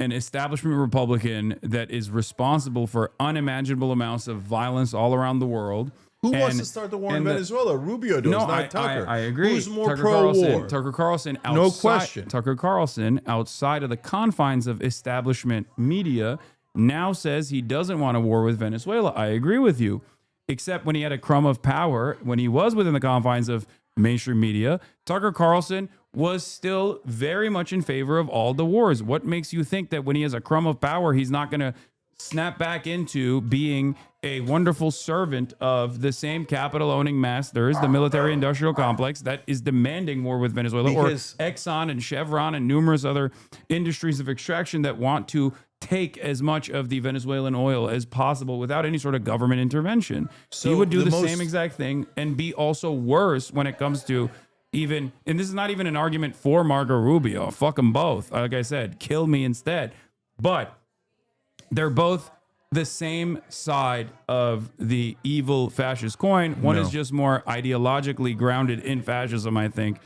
an establishment Republican that is responsible for unimaginable amounts of violence all around the world. Who wants to start the war in Venezuela? Rubio does, not Tucker. I agree. Who's more pro-war? Tucker Carlson, no question. Tucker Carlson, outside of the confines of establishment media, now says he doesn't want a war with Venezuela. I agree with you, except when he had a crumb of power, when he was within the confines of mainstream media, Tucker Carlson was still very much in favor of all the wars. What makes you think that when he has a crumb of power, he's not going to snap back into being a wonderful servant of the same capital-owning masters, the military-industrial complex that is demanding war with Venezuela, or Exxon and Chevron and numerous other industries of extraction that want to take as much of the Venezuelan oil as possible without any sort of government intervention. So he would do the same exact thing and be also worse when it comes to even, and this is not even an argument for Marco Rubio. Fuck them both. Like I said, kill me instead. But they're both the same side of the evil fascist coin. One is just more ideologically grounded in fascism, I think,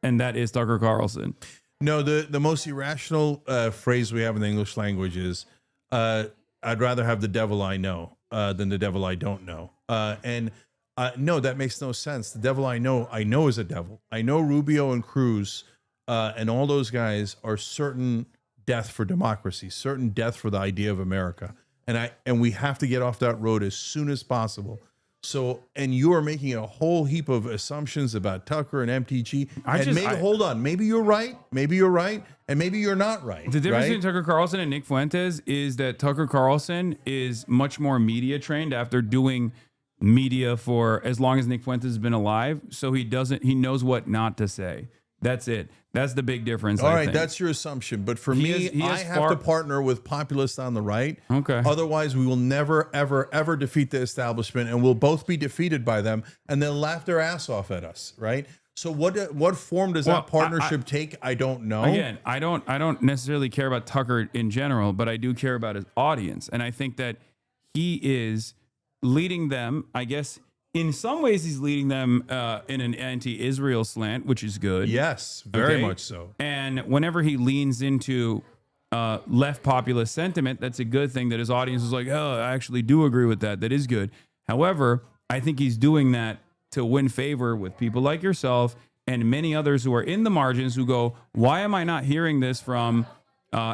and that is Tucker Carlson. No, the most irrational phrase we have in the English language is, I'd rather have the devil I know than the devil I don't know. No, that makes no sense. The devil I know is a devil. I know Rubio and Cruz and all those guys are certain death for democracy, certain death for the idea of America. And we have to get off that road as soon as possible. So, and you are making a whole heap of assumptions about Tucker and MTG. Hold on, maybe you're right, and maybe you're not right. The difference between Tucker Carlson and Nick Fuentes is that Tucker Carlson is much more media trained after doing media for as long as Nick Fuentes has been alive. So he knows what not to say. That's it. That's the big difference. All right, that's your assumption. But for me, I have to partner with populists on the right. Okay. Otherwise, we will never, ever, ever defeat the establishment, and we'll both be defeated by them, and they'll laugh their ass off at us, right? So what form does that partnership take? I don't know. Again, I don't necessarily care about Tucker in general, but I do care about his audience, and I think that he is leading them, I guess. In some ways, he's leading them in an anti-Israel slant, which is good. Yes, very much so. And whenever he leans into left populist sentiment, that's a good thing that his audience is like, oh, I actually do agree with that. That is good. However, I think he's doing that to win favor with people like yourself and many others who are in the margins who go, why am I not hearing this from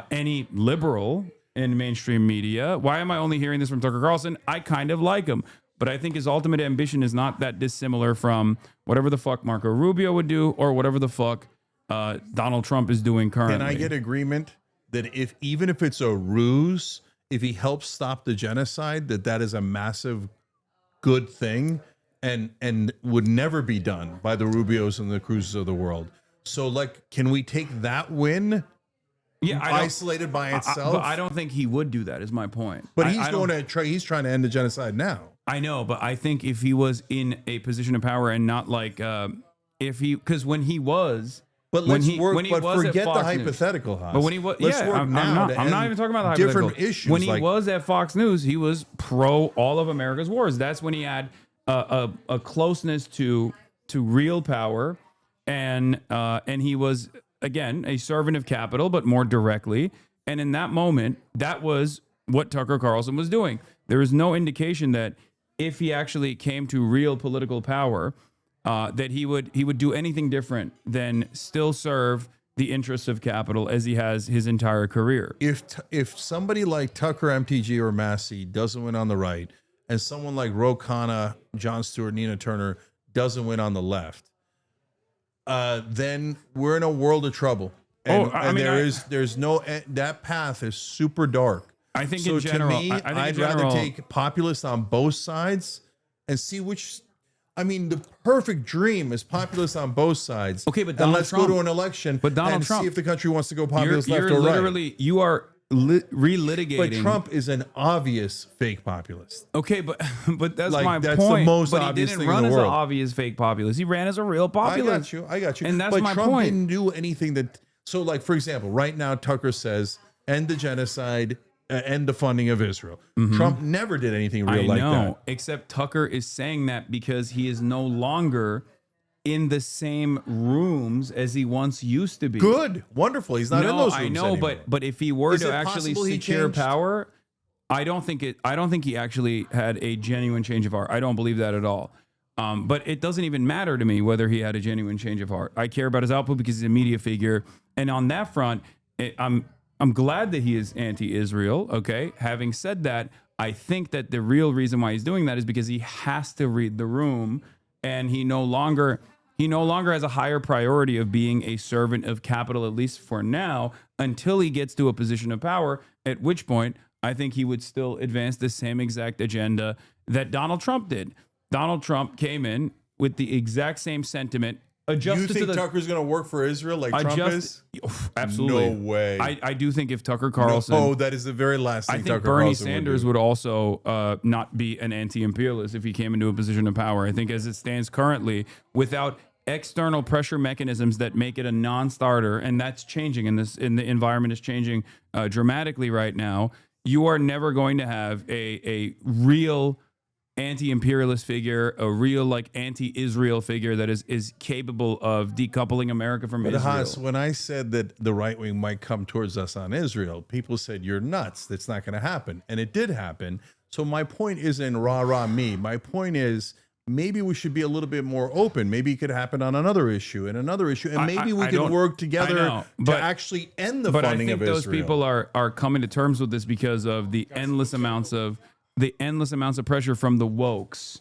any liberal in mainstream media? Why am I only hearing this from Tucker Carlson? I kind of like him. But I think his ultimate ambition is not that dissimilar from whatever the fuck Marco Rubio would do or whatever the fuck Donald Trump is doing currently. Can I get agreement that even if it's a ruse, if he helps stop the genocide, that is a massive good thing and would never be done by the Rubios and the Cruzes of the world? So, like, can we take that win? Yeah, isolated by itself. But I don't think he would do that. Is my point. But he's he's trying to end the genocide now. I know, but I think if he was in a position of power and not like because when he was, but let's work. But forget the hypothetical, Haas. But when he was, I'm not even talking about the different issues. When he was at Fox News, he was pro all of America's wars. That's when he had a closeness to real power, and he was again a servant of capital, but more directly. And in that moment, that was what Tucker Carlson was doing. There is no indication that if he actually came to real political power, that he would do anything different than still serve the interests of capital as he has his entire career. If somebody like Tucker, MTG, or Massey doesn't win on the right, and someone like Ro Khanna, Jon Stewart, Nina Turner doesn't win on the left, then we're in a world of trouble. And there's no, that path is super dark. I think in general, to me, I'd rather take populists on both sides and see which. I mean, the perfect dream is populists on both sides. Okay, but let's go to an election and see if the country wants to go populist left or right. You are relitigating. But Trump is an obvious fake populist. Okay, but that's my point. That's the most but obvious he thing didn't run in the as world. an obvious fake populist. He ran as a real populist. I got you. And that's but my Trump point. didn't do anything that. So, like, for example, right now Tucker says end the genocide. End the funding of Israel. Mm-hmm. Trump never did anything real like that. Except Tucker is saying that because he is no longer in the same rooms as he once used to be. Good, wonderful. He's not in those rooms anymore. but if he were to actually secure power, I don't think he actually had a genuine change of heart. I don't believe that at all. But it doesn't even matter to me whether he had a genuine change of heart. I care about his output because he's a media figure, and on that front, I'm glad that he is anti-Israel, okay? Having said that, I think that the real reason why he's doing that is because he has to read the room, and he no longer has a higher priority of being a servant of capital, at least for now, until he gets to a position of power, at which point I think he would still advance the same exact agenda that Donald Trump did. Donald Trump came in with the exact same sentiment. You think Tucker's going to work for Israel like Trump is? Absolutely. No way. I do think if Tucker Carlson... No, that is the very last thing Tucker Bernie Carlson Sanders would also not be an anti-imperialist if he came into a position of power. I think as it stands currently, without external pressure mechanisms that make it a non-starter, and that's changing in the environment is changing dramatically right now, you are never going to have a real anti-imperialist figure, a real like anti-Israel figure that is capable of decoupling America from Israel. Haas, when I said that the right wing might come towards us on Israel, people said you're nuts. That's not going to happen, and it did happen. So my point isn't rah me. My point is, maybe we should be a little bit more open. Maybe it could happen on another issue and another issue, and maybe we can work together to actually end the funding of Israel. But I think those people are coming to terms with this because of the endless amounts of pressure from the wokes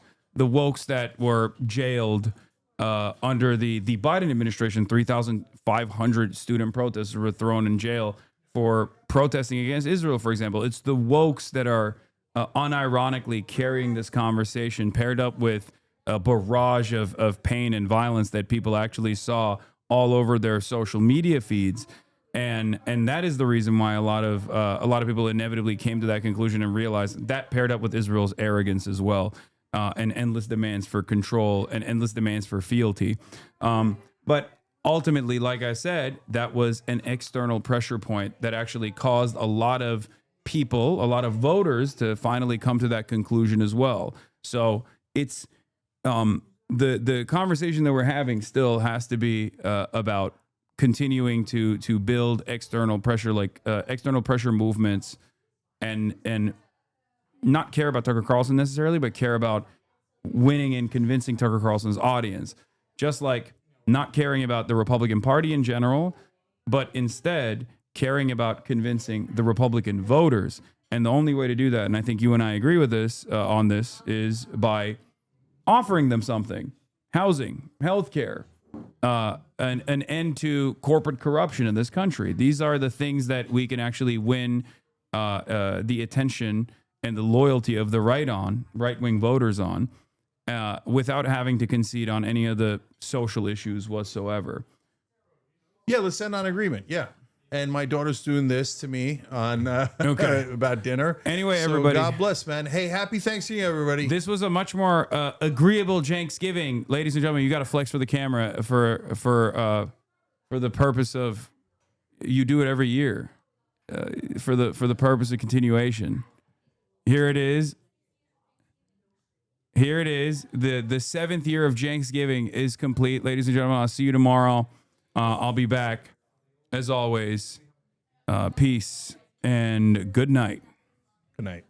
that were jailed under the Biden administration. 3,500 student protesters were thrown in jail for protesting against Israel, for example. It's the wokes that are unironically carrying this conversation, paired up with a barrage of pain and violence that people actually saw all over their social media feeds, and that is the reason why a lot of people inevitably came to that conclusion and realized that, paired up with Israel's arrogance as well, and endless demands for control and endless demands for fealty. But ultimately, like I said, that was an external pressure point that actually caused a lot of people, a lot of voters, to finally come to that conclusion as well. So it's the conversation that we're having still has to be about continuing to build external pressure, like external pressure movements, and not care about Tucker Carlson necessarily, but care about winning and convincing Tucker Carlson's audience. Just like not caring about the Republican Party in general, but instead caring about convincing the Republican voters. And the only way to do that, and I think you and I agree with this on this, is by offering them something: housing, healthcare, an end to corporate corruption in this country. These are the things that we can actually win the attention and the loyalty of the right-wing voters on, without having to concede on any of the social issues whatsoever. Yeah, let's end on agreement. Yeah. And my daughter's doing this to me on about dinner. Anyway, so everybody, God bless, man. Hey, happy Thanksgiving, everybody. This was a much more agreeable Janksgiving, ladies and gentlemen. You got to flex for the camera for the purpose of, you do it every year, for the purpose of continuation. Here it is. Here it is. The seventh year of Janksgiving is complete, ladies and gentlemen. I'll see you tomorrow. I'll be back. As always, peace and good night. Good night.